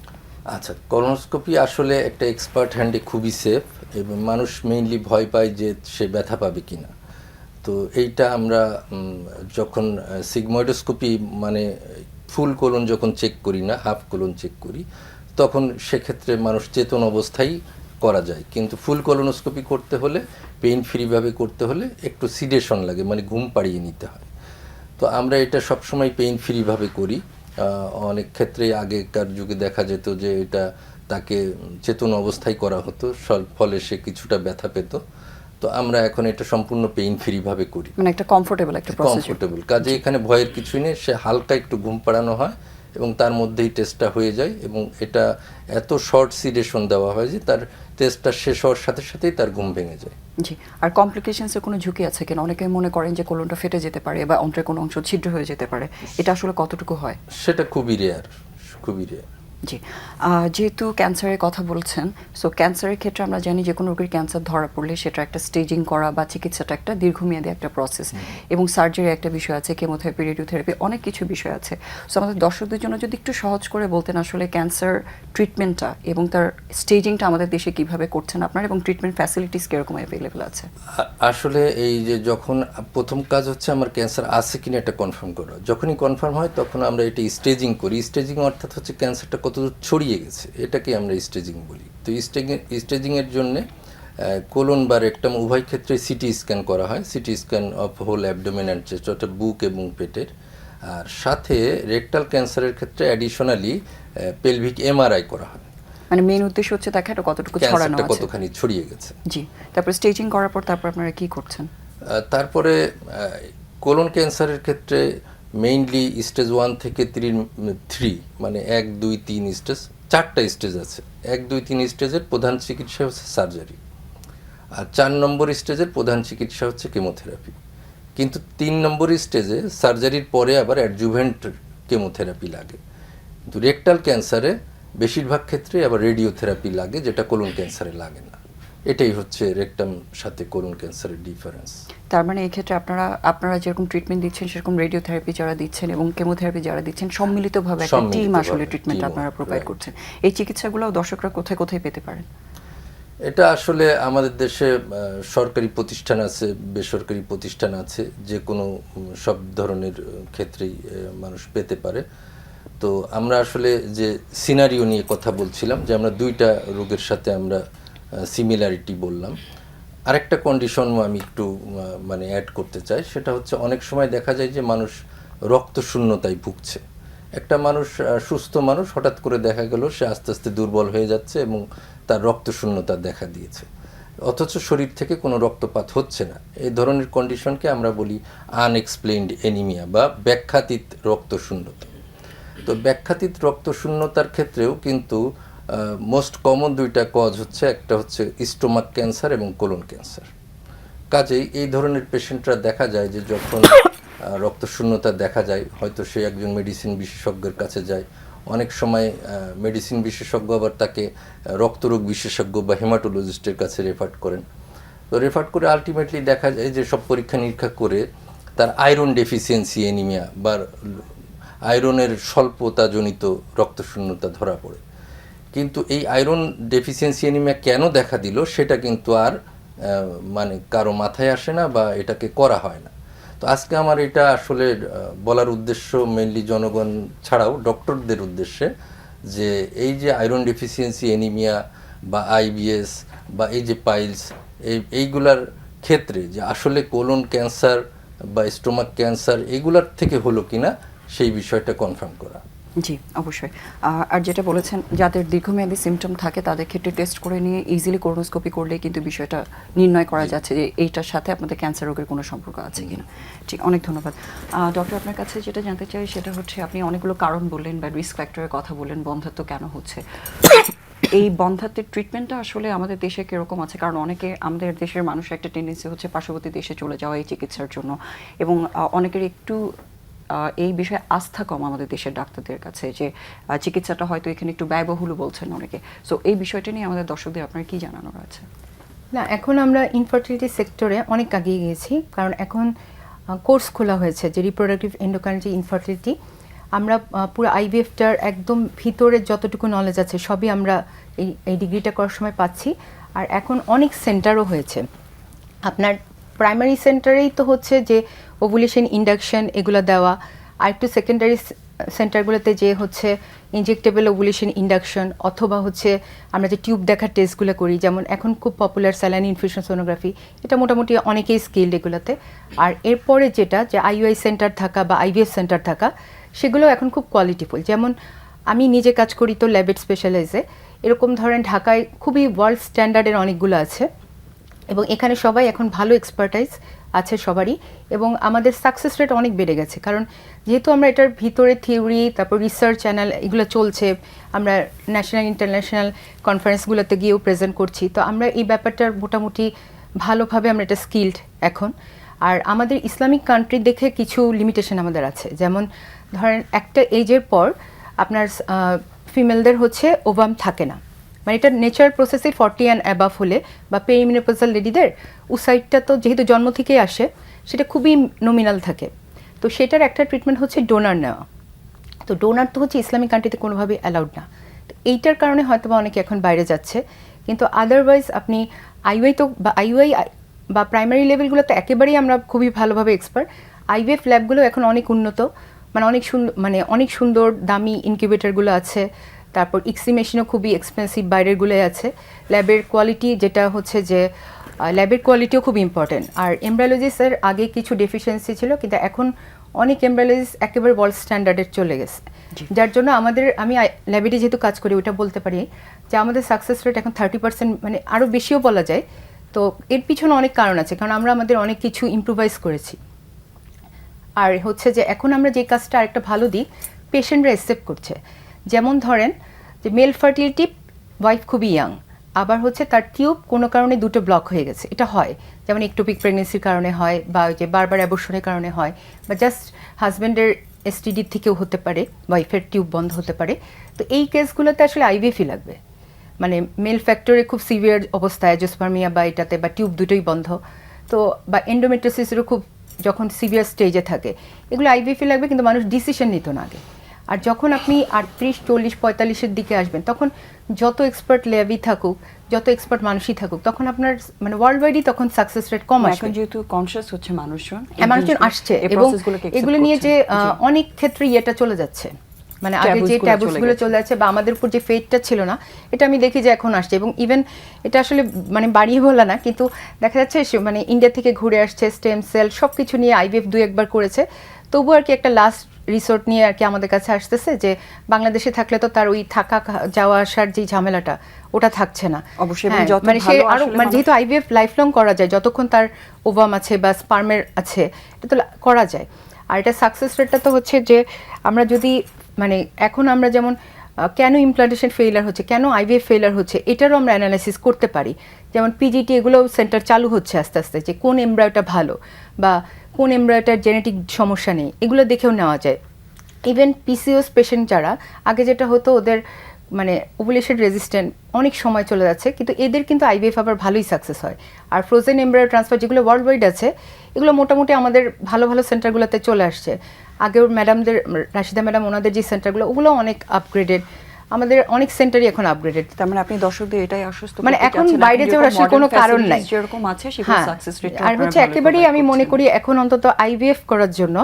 S2: আচ্ছা, কলোনোস্কোপি আসলে একটা এক্সপার্ট হ্যান্ডে খুবই সেফ এবং মানুষ মেইনলি ভয় পায় যে সে ব্যথা পাবে কিনা। তো এইটা আমরা যখন সিগময়েডোস্কোপি মানে ফুল কোলন যখন চেক করি না, হাফ কোলন চেক করি, তখন সেক্ষেত্রে মানুষ চেতন অবস্থায় করা যায়। কিন্তু ফুল কোলোনোস্কোপি করতে হলে, পেইন ফ্রিভাবে করতে হলে একটু সিডেশন লাগে, মানে ঘুম পাড়িয়ে নিতে হয়। তো আমরা এটা সবসময় পেইন ফ্রিভাবে করি। অনেক ক্ষেত্রে আগেকার যুগে দেখা যেত যে এটা তাকে চেতন অবস্থায় করা হতো, ফলে সে কিছুটা ব্যথা পেত। তো আমরা এখন এটা সম্পূর্ণ পেইন ফ্রিভাবে করি,
S1: মানে একটা কমফোর্টেবল একটা প্রসিডিওর।
S2: কমফোর্টেবল। কাজে এখানে ভয়ের কিছুই নেই, সে হালকা একটু ঘুম পাড়ানো হয় এবং তার মধ্যেই টেস্টটা হয়ে যায়। এবং এটা এত শর্ট সিডেশন দেওয়া হয় যে তার টেস্টটা শেষ হওয়ার সাথে সাথেই তার ঘুম ভেঙে যায়।
S1: জি, আর কমপ্লিকেশনসের কোনো ঝুঁকি আছে কিনা? অনেকে মনে করেন যে কোলনটা ফেটে যেতে পারে বা অন্ত্রের কোনো অংশ ছিদ্র হয়ে যেতে পারে, এটা আসলে কতটুকু হয়?
S2: সেটা খুবই রেয়ার, খুবই রেয়ার।
S1: জি, যেহেতু ক্যান্সারের কথা বলছেন, সো ক্যান্সারের ক্ষেত্রে আমরা জানি যে কোনো রোগীর ক্যান্সার ধরা পড়লে সেটা একটা স্টেজিং করা বা চিকিৎসাটা একটা দীর্ঘমেয়াদী একটা প্রসেস, এবং সার্জারি একটা বিষয় আছে, কেমোথেরাপি, রেডিওথেরাপি, অনেক কিছু বিষয় আছে। সো আমাদের দর্শকদের জন্য যদি একটু সহজ করে বলতেন আসলে ক্যান্সার ট্রিটমেন্টটা এবং তার স্টেজিংটা আমাদের দেশে কিভাবে করছেন আপনারা, এবং ট্রিটমেন্ট ফ্যাসিলিটিস কীরকম অ্যাভেলেবল আছে?
S2: আসলে এই যে যখন প্রথম কাজ হচ্ছে আমার ক্যান্সার আছে কিনা এটা কনফার্ম করা। যখনই কনফার্ম হয় তখন আমরা এটা স্টেজিং করি। স্টেজিং অর্থাৎ হচ্ছে ক্যান্সারটা কতদূর ছড়িয়ে গেছে, এটাকে আমরা স্টেজিং বলি। তো স্টেজিংয়ের জন্য কোলন বা রেকটাম উভয় ক্ষেত্রে সিটি স্ক্যান করা হয়। CT scan of whole abdomen and chest, অর্থাৎ বুক এবং পেটের। আর সাথে রেকটাল ক্যান্সারের ক্ষেত্রে অ্যাডিশনালি পেলভিক এমআরআই করা হয়।
S1: মানে মেইন উদ্দেশ্য হচ্ছে দেখা এটা কতটুকু ছড়ানো
S2: ক্যান্সারটা
S1: আছে।
S2: কতখানি ছড়িয়ে গেছে।
S1: জি, তারপর স্টেজিং করার পর তারপর আপনারা কি করছেন?
S2: তারপরে কোলন ক্যান্সারের ক্ষেত্রে মেইনলি স্টেজ 1 থেকে 3 মানে 1, 2, 3 স্টেজ, 4টা স্টেজ আছে। 1, 2, 3 স্টেজের প্রধান চিকিৎসা হচ্ছে সার্জারি, আর 4 নম্বর স্টেজের প্রধান চিকিৎসা হচ্ছে কেমোথেরাপি। কিন্তু 3 নম্বর স্টেজে সার্জারির পরে আবার অ্যাডজুভেন্ট কেমোথেরাপি লাগে। কিন্তু রেকটাল ক্যান্সারে বেশিরভাগ ক্ষেত্রে আবার রেডিওথেরাপি লাগে, যেটা কোলন ক্যান্সারে লাগে না। এটাই হচ্ছে রেকটাম সাথে কোলন ক্যান্সারের ডিফারেন্স।
S1: তার মানে এই ক্ষেত্রে আপনারা যেরকম ট্রিটমেন্ট দিচ্ছেন সেরকম রেডিওথেরাপি যারা দিচ্ছেন এবং কেমোথেরাপি যারা দিচ্ছেন সম্মিলিতভাবে একটা টিম আসলে ট্রিটমেন্ট আপনারা প্রোভাইড করছেন। এই চিকিৎসাগুলো দর্শকরা কোথায় কোথায় পেতে পারেন?
S2: এটা আসলে আমাদের দেশে সরকারি প্রতিষ্ঠান আছে, বেসরকারি প্রতিষ্ঠান আছে, যে কোনো সব ধরনের ক্ষেত্রেই মানুষ পেতে পারে। তো আমরা আসলে যে সিনারিও নিয়ে কথা বলছিলাম, যে আমরা 2টা রোগের সাথে আমরা সিমিলারিটি বললাম। আরেকটা কন্ডিশন আমি একটু মানে অ্যাড করতে চাই, সেটা হচ্ছে অনেক সময় দেখা যায় যে মানুষ রক্তশূন্যতায় ভুগছে। একটা মানুষ সুস্থ মানুষ, হঠাৎ করে দেখা গেল সে আস্তে আস্তে দুর্বল হয়ে যাচ্ছে এবং তার রক্তশূন্যতা দেখা দিয়েছে, অথচ শরীর থেকে কোনো রক্তপাত হচ্ছে না। এই ধরনের কন্ডিশনকে আমরা বলি আনএক্সপ্লেইনড অ্যানিমিয়া বা ব্যাখ্যাতীত রক্তশূন্যতা। তো ব্যাখ্যাতীত রক্তশূন্যতার ক্ষেত্রেও কিন্তু মোস্ট কমন 2টা কজ হচ্ছে, একটা হচ্ছে স্টোমাক ক্যান্সার এবং কোলন ক্যান্সার। কাজেই এই ধরনের পেশেন্টরা দেখা যায় যে যখন রক্তশূন্যতা দেখা যায়, হয়তো সে একজন মেডিসিন বিশেষজ্ঞের কাছে যায়। অনেক সময় মেডিসিন বিশেষজ্ঞ আবার তাকে রক্তরোগ বিশেষজ্ঞ বা হেমাটোলজিস্টের কাছে রেফার করেন। তো রেফার করে আলটিমেটলি দেখা যায় যে সব পরীক্ষা নিরীক্ষা করে তার আয়রন ডেফিসিয়েন্সি অ্যানিমিয়া বা আয়রনের স্বল্পতাজনিত রক্তশূন্যতা ধরা পড়ে। কিন্তু এই আয়রন ডেফিসিয়েন্সি অ্যানিমিয়া কেন দেখা দিল সেটা কিন্তু আর মানে কারো মাথায় আসে না বা এটাকে করা হয় না। তো আজকে আমার এটা আসলে বলার উদ্দেশ্য মেইনলি জনগণ ছাড়াও ডক্টরদের উদ্দেশ্যে, যে এই যে আয়রন ডেফিসিয়েন্সি অ্যানিমিয়া বা আইবিএস বা এই যে পাইলস, এইগুলার ক্ষেত্রে যে আসলে কোলন ক্যান্সার বা স্টোমাক ক্যান্সার এইগুলার থেকে হলো কিনা সেই বিষয়টা কনফার্ম করা।
S1: জি, অবশ্যই। আর যেটা বলেছেন, যাদের দীর্ঘমেয়াদী সিমটম থাকে তাদের ক্ষেত্রে টেস্ট করে নিয়ে ইজিলি কোলোনোস্কোপি করলে কিন্তু বিষয়টা নির্ণয় করা যাচ্ছে যে এইটার সাথে আপনাদের ক্যান্সার রোগের কোনো সম্পর্ক আছে কিনা। ঠিক, অনেক ধন্যবাদ। ডক্টর, আপনার কাছে যেটা জানতে চাই সেটা হচ্ছে, আপনি অনেকগুলো কারণ বললেন বা রিস্ক ফ্যাক্টরের কথা বললেন, বন্ধ্যাত্ব কেন হচ্ছে। এই বন্ধ্যাত্বের ট্রিটমেন্টটা আসলে আমাদের দেশে কীরকম আছে? কারণ অনেকে, আমাদের দেশের মানুষের একটা টেন্ডেন্সি হচ্ছে পার্শ্ববর্তী দেশে চলে যাওয়া এই চিকিৎসার জন্য, এবং অনেকের একটু এই বিষয়ে আস্থা কম আমাদের দেশের ডাক্তারদের কাছে, যে চিকিৎসাটা হয়তো এখানে একটু ব্যয়বহুল বলছেন অনেকে। সো এই বিষয়টা নিয়ে আমাদের দর্শকদের আপনার কি জানানোর আছে?
S3: না, এখন আমরা ইনফার্টিলিটি সেক্টরে অনেক এগিয়ে গিয়েছি, কারণ এখন কোর্স খোলা হয়েছে যে রিপ্রোডাক্টিভ এন্ডোক্রাইনোলজি ইনফার্টিলিটি। আমরা পুরো আইভিএফটার একদম ভিতরে যতটুকু নলেজ আছে সবই আমরা এই ডিগ্রিটা করার সময় পাচ্ছি। আর এখন অনেক সেন্টারও হয়েছে। আপনার প্রাইমারি সেন্টারেই তো হচ্ছে যে ওভুলেশন ইন্ডাকশন এগুলো দেওয়া, আর একটু সেকেন্ডারি সেন্টারগুলোতে যে হচ্ছে ইনজেক্টেবল ওভুলেশন ইন্ডাকশন, অথবা হচ্ছে আমরা যে টিউব দেখার টেস্টগুলো করি, যেমন এখন খুব পপুলার স্যালাইন ইনফিউশন সোনোগ্রাফি, এটা মোটামুটি অনেকেই স্কিলড এগুলোতে। আর এরপরে যেটা যে আইইউআই সেন্টার থাকা বা আইভিএফ সেন্টার থাকা, সেগুলো এখন খুব কোয়ালিটিফুল। যেমন আমি নিজে কাজ করি তো ল্যাবেট স্পেশালাইজে, এরকম ধরেন ঢাকায় খুবই ওয়ার্ল্ড স্ট্যান্ডার্ডের অনেকগুলো আছে, এবং এখানে সবাই এখন ভালো এক্সপার্টাইজ আছে সবারই, এবং আমাদের সাকসেস রেট অনেক বেড়ে গেছে। কারণ যেহেতু আমরা এটার ভিতরে থিওরি, তারপর রিসার্চ চ্যানেল এগুলো চলছে, আমরা ন্যাশনাল ইন্টারন্যাশনাল কনফারেন্সগুলোতে গিয়েও প্রেজেন্ট করছি, তো আমরা এই ব্যাপারটার মোটামুটি ভালোভাবে আমরা এটা স্কিলড এখন। আর আমাদের ইসলামিক কান্ট্রি দেখে কিছু লিমিটেশন আমাদের আছে, যেমন ধরেন একটা এজের পর আপনার ফিমেলদের হচ্ছে ওভাম থাকে না, মানে এটা নেচারাল প্রসেসে 40 অ্যান্ড অ্যাবাভ হলে বা পেরিমিনোপজাল লেডিদের উসাইডটা তো যেহেতু জন্ম থেকেই আসে সেটা খুবই নমিনাল থাকে। তো সেটার একটা ট্রিটমেন্ট হচ্ছে ডোনার নেওয়া। তো ডোনার তো হচ্ছে ইসলামিক কান্ট্রিতে কোনোভাবেই অ্যালাউড না। তো এইটার কারণে হয়তো বা অনেকে এখন বাইরে যাচ্ছে, কিন্তু আদারওয়াইজ আপনি আইওআই তো বা আইওআই বা প্রাইমারি লেভেলগুলোতে একেবারেই আমরা খুবই ভালোভাবে এক্সপার্ট। আইভিএফ ল্যাবগুলো এখন অনেক উন্নত, অনেক সুন্দর দামি ইনকিউবেটরগুলো আছে। তারপর ইক্সি মেশিনও খুবই এক্সপেন্সিভ, বাইরেরগুলোই আছে। ল্যাবের কোয়ালিটি যেটা হচ্ছে যে ল্যাবের কোয়ালিটিও খুব ইম্পর্টেন্ট। আর এমব্রায়োলজিস্টের আগে কিছু ডেফিসিয়েন্সি ছিল, কিন্তু এখন অনেক এমব্রায়োলজিস্ট একেবারে ওয়ার্ল্ড স্ট্যান্ডার্ডের চলে গেছে, যার জন্য আমি ল্যাবেটে যেহেতু কাজ করি ওটা বলতে পারি যে আমাদের সাকসেস রেট এখন 30%, মানে আরও বেশিও বলা যায়। তো এর পিছনে অনেক কারণ আছে, কারণ আমরা আমাদের অনেক কিছু ইম্প্রোভাইজ করেছি। আর হচ্ছে যে এখন আমরা যে কাজটা আরেকটা ভালো দিক, পেশেন্টরা অ্যাকসেপ্ট করছে। যেমন ধরেন যে মেল ফার্টিলিটি, ওয়াইফ খুবই ইয়াং, আবার হচ্ছে তার টিউব কোনো কারণে দুটো ব্লক হয়ে গেছে, এটা হয়, যেমন একটোপিক প্রেগনেন্সির কারণে হয়, বা ওই যে বারবার অ্যাবর্শনের কারণে হয়, বা জাস্ট হাজব্যান্ডের এসটিডি থেকেও হতে পারে, ওয়াইফের টিউব বন্ধ হতে পারে। তো এই কেসগুলোতে আসলে আইভিএফই লাগবে, মানে মেল ফ্যাক্টরে খুব সিভিয়ার অবস্থায়, জোস্পার্মিয়া বা এটাতে বা টিউব দুটোই বন্ধ, তো বা এন্ডোমেট্রিওসিসেরও খুব যখন সিভিয়ার স্টেজে থাকে, এগুলো আইভিএফই লাগবে, কিন্তু মানুষ ডিসিশন নিত না আগে। আর যখন আপনি 38, 40, 45-এর দিকে আসবেন, তখন যত এক্সপার্ট ল্যাবই থাকুক, যত এক্সপার্ট মানুষই থাকুক, তখন আপনার মানে ওয়ার্ল্ড ওয়াইডই তখন সাকসেস রেট কম আসবে।
S1: এখন যেহেতু কনসিয়াস হচ্ছে মানুষজন,
S3: মানুষজন আসছে এবং এগুলো নিয়ে যে অনেক ক্ষেত্রে ইয়েটা চলে যাচ্ছে, মানে আগে যে ট্যাবুসগুলো চলে যাচ্ছে বা আমাদের উপর যে ফেটটা ছিল না, এটা আমি দেখি যে এখন আসছে। এবং ইভেন এটা আসলে মানে বাড়িয়ে বলা না, কিন্তু দেখা যাচ্ছে মানে ইন্ডিয়া থেকে ঘুরে আসছে, স্টেম সেল সব কিছু নিয়ে আইভিএফ 2-1 বার করেছে, তবু আর কি একটা লাস্ট রিসোর্ট নিয়ে আর কি আমাদের কাছে আসতেছে যে বাংলাদেশে থাকলে তো তার ওই থাকা যাওয়া আসার যে ঝামেলাটা ওটা থাকছে না।
S1: অবশ্যই,
S3: মানে সে আরো মানে যেহেতু আইভিএফ লাইফ লং করা যায়, যতক্ষণ তার ওভাম আছে বা স্পার্মের আছে, এটা তো করা যায়। আর এটা সাকসেস রেটটা তো হচ্ছে যে আমরা যদি মানে এখন আমরা যেমন কেন ইমপ্লান্টেশন ফেইলার হচ্ছে, কেন আইভিএফ ফেইলার হচ্ছে, এটারও আমরা অ্যানালাইসিস করতে পারি। যেমন পিজিটি এগুলো সেন্টার চালু হচ্ছে আস্তে আস্তে, যে কোন এমব্রায়োটা ভালো বা কোন এমব্রায়োটার জেনেটিক সমস্যা নেই, এগুলো দেখেও নেওয়া যায়। ইভেন পিসিওএস পেশেন্ট যারা আগে যেটা হতো ওদের মানে ওভুলেশন রেজিস্ট্যান্ট অনেক সময় চলে যাচ্ছে, কিন্তু এদের কিন্তু আইভিএফ আবার ভালোই সাকসেস হয়। আর ফ্রোজেন এমব্রায়ো ট্রান্সফার যেগুলো ওয়ার্ল্ড ওয়াইড আছে, এগুলো মোটামুটি আমাদের ভালো ভালো সেন্টারগুলোতে চলে আসছে। আগেও ম্যাডামদের, রাশিদা ম্যাডাম ওনাদের যে সেন্টারগুলো, ওগুলো অনেক আপগ্রেডেড, আমাদের অনেক সেন্টারই এখন আপগ্রেডেড।
S1: তার মানে আপনি দর্শকদের এটাই আশ্বস্ত
S3: মানে এখন বাইরে যাওয়ার আসলে কোনো কারণ নাই,
S1: যেরকম আছে সেগুলো সাকসেস রেট।
S3: আর হচ্ছে একেবারেই আমি মনে করি এখন অন্তত আইভিএফ করার জন্য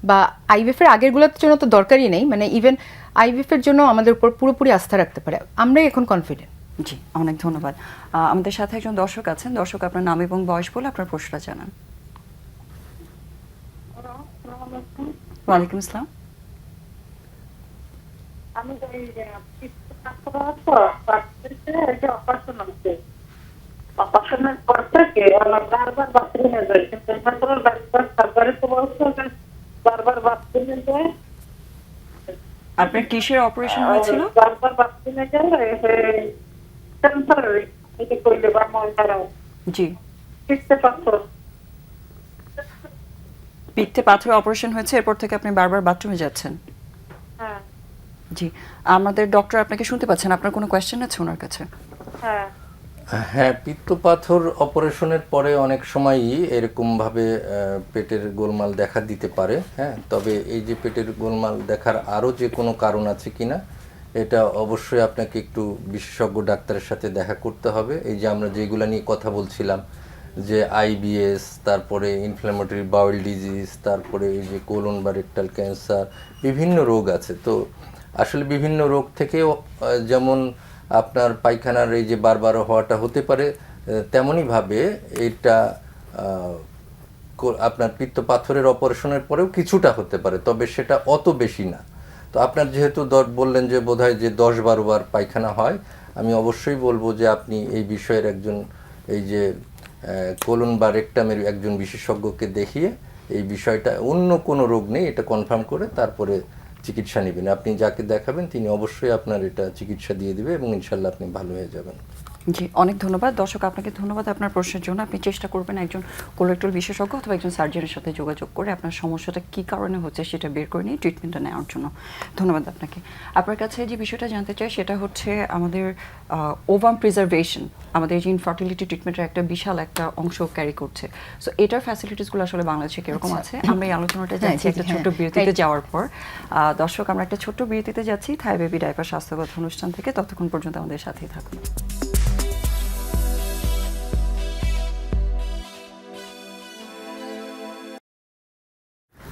S3: বা আইভিএফ এর আগেরগুলোর জন্য তো দরকারই নেই, মানে ইভেন আইভিএফ এর জন্য আমাদের উপর পুরোপুরি আস্থা রাখতে পারে, আমরাই এখন কনফিডেন্ট।
S1: জি, অনেক ধন্যবাদ। আমাদের সাথে একজন দর্শক আছেন। দর্শক, আপনার নাম এবং বয়স বলে আপনার প্রশ্নটা জানান। ওয়ালাইকুম আসসালাম।
S4: আমি অপারেশনের পর থেকে আমার বারবার বাথরুমে যাই, কিন্তু বারবার বাথরুমে যায়।
S1: আপনার কিসের অপারেশন হয়েছিল?
S4: বারবার বাথরুমে যায়, ক্যান্সার এটা করলে বা মলদারাও।
S1: জি,
S4: পিঠে পাথর।
S1: পিত্তে পাথর অপারেশন হয়েছে, এরপর থেকে আপনি বারবার বাথরুমে যাচ্ছেন?
S4: হ্যাঁ।
S1: জি, আমাদের ডক্টর আপনাকে শুনতে পাচ্ছেন। আপনার কোনো কোয়েশ্চেন আছে ওনার কাছে?
S4: হ্যাঁ।
S2: হ্যাঁ, পিত্তপাথর অপারেশনের পরে অনেক সময়ই এরকমভাবে পেটের গোলমাল দেখা দিতে পারে। হ্যাঁ, তবে এই যে পেটের গোলমাল দেখার আরও যে কোনো কারণ আছে কিনা, এটা অবশ্যই আপনাকে একটু বিশেষজ্ঞ ডাক্তারের সাথে দেখা করতে হবে। এই যে আমরা যেগুলো নিয়ে কথা বলছিলাম, যে আইবিএস, তারপরে ইনফ্ল্যামেটরি বাউল ডিজিজ, তারপরে এই যে কোলন বা রেকটাল ক্যান্সার, বিভিন্ন রোগ আছে। তো আসলে বিভিন্ন রোগ থেকেও যেমন আপনার পায়খানার এই যে বারবার হওয়াটা হতে পারে, তেমনইভাবে এটা আপনার পিত্তপাথরের অপারেশনের পরেও কিছুটা হতে পারে, তবে সেটা অত বেশি না। তো আপনার যেহেতু বললেন যে বোধহয় যে 10-12 বার পায়খানা হয়, আমি অবশ্যই বলবো যে আপনি এই বিষয়ের একজন এই যে কোলন বা রেকটামের একজন বিশেষজ্ঞকে দেখিয়ে এই বিষয়টা অন্য কোনো রোগ নেই এটা কনফার্ম করে তারপরে চিকিৎসা নেবেন। আপনি যাকে দেখাবেন তিনি অবশ্যই আপনার এটা চিকিৎসা দিয়ে দিবে এবং ইনশাল্লাহ আপনি ভালো হয়ে যাবেন।
S1: জি, অনেক ধন্যবাদ দর্শক, আপনাকে ধন্যবাদ আপনার প্রশ্নের জন্য। আপনি চেষ্টা করবেন একজন কোলোরেক্টাল বিশেষজ্ঞ অথবা একজন সার্জনের সাথে যোগাযোগ করে আপনার সমস্যাটা কী কারণে হচ্ছে সেটা বের করে নিয়ে ট্রিটমেন্টটা নেওয়ার জন্য। ধন্যবাদ আপনাকে। আপনার কাছে যে বিষয়টা জানতে চাই সেটা হচ্ছে আমাদের ওভাম প্রিজার্ভেশন আমাদের যে ইনফার্টিলিটি ট্রিটমেন্টের একটা বিশাল একটা অংশ ক্যারি করছে। সো এটার ফ্যাসিলিটিসগুলো আসলে বাংলাদেশে কিরকম আছে আমরা এই আলোচনাটা যাচ্ছি একটা ছোট্ট বিরতিতে যাওয়ার পর। দর্শক, আমরা একটা ছোট্ট বিরতিতে যাচ্ছি থাই বেবি ডাইপার স্বাস্থ্যগত অনুষ্ঠান থেকে। ততক্ষণ পর্যন্ত আমাদের সাথেই থাকুন।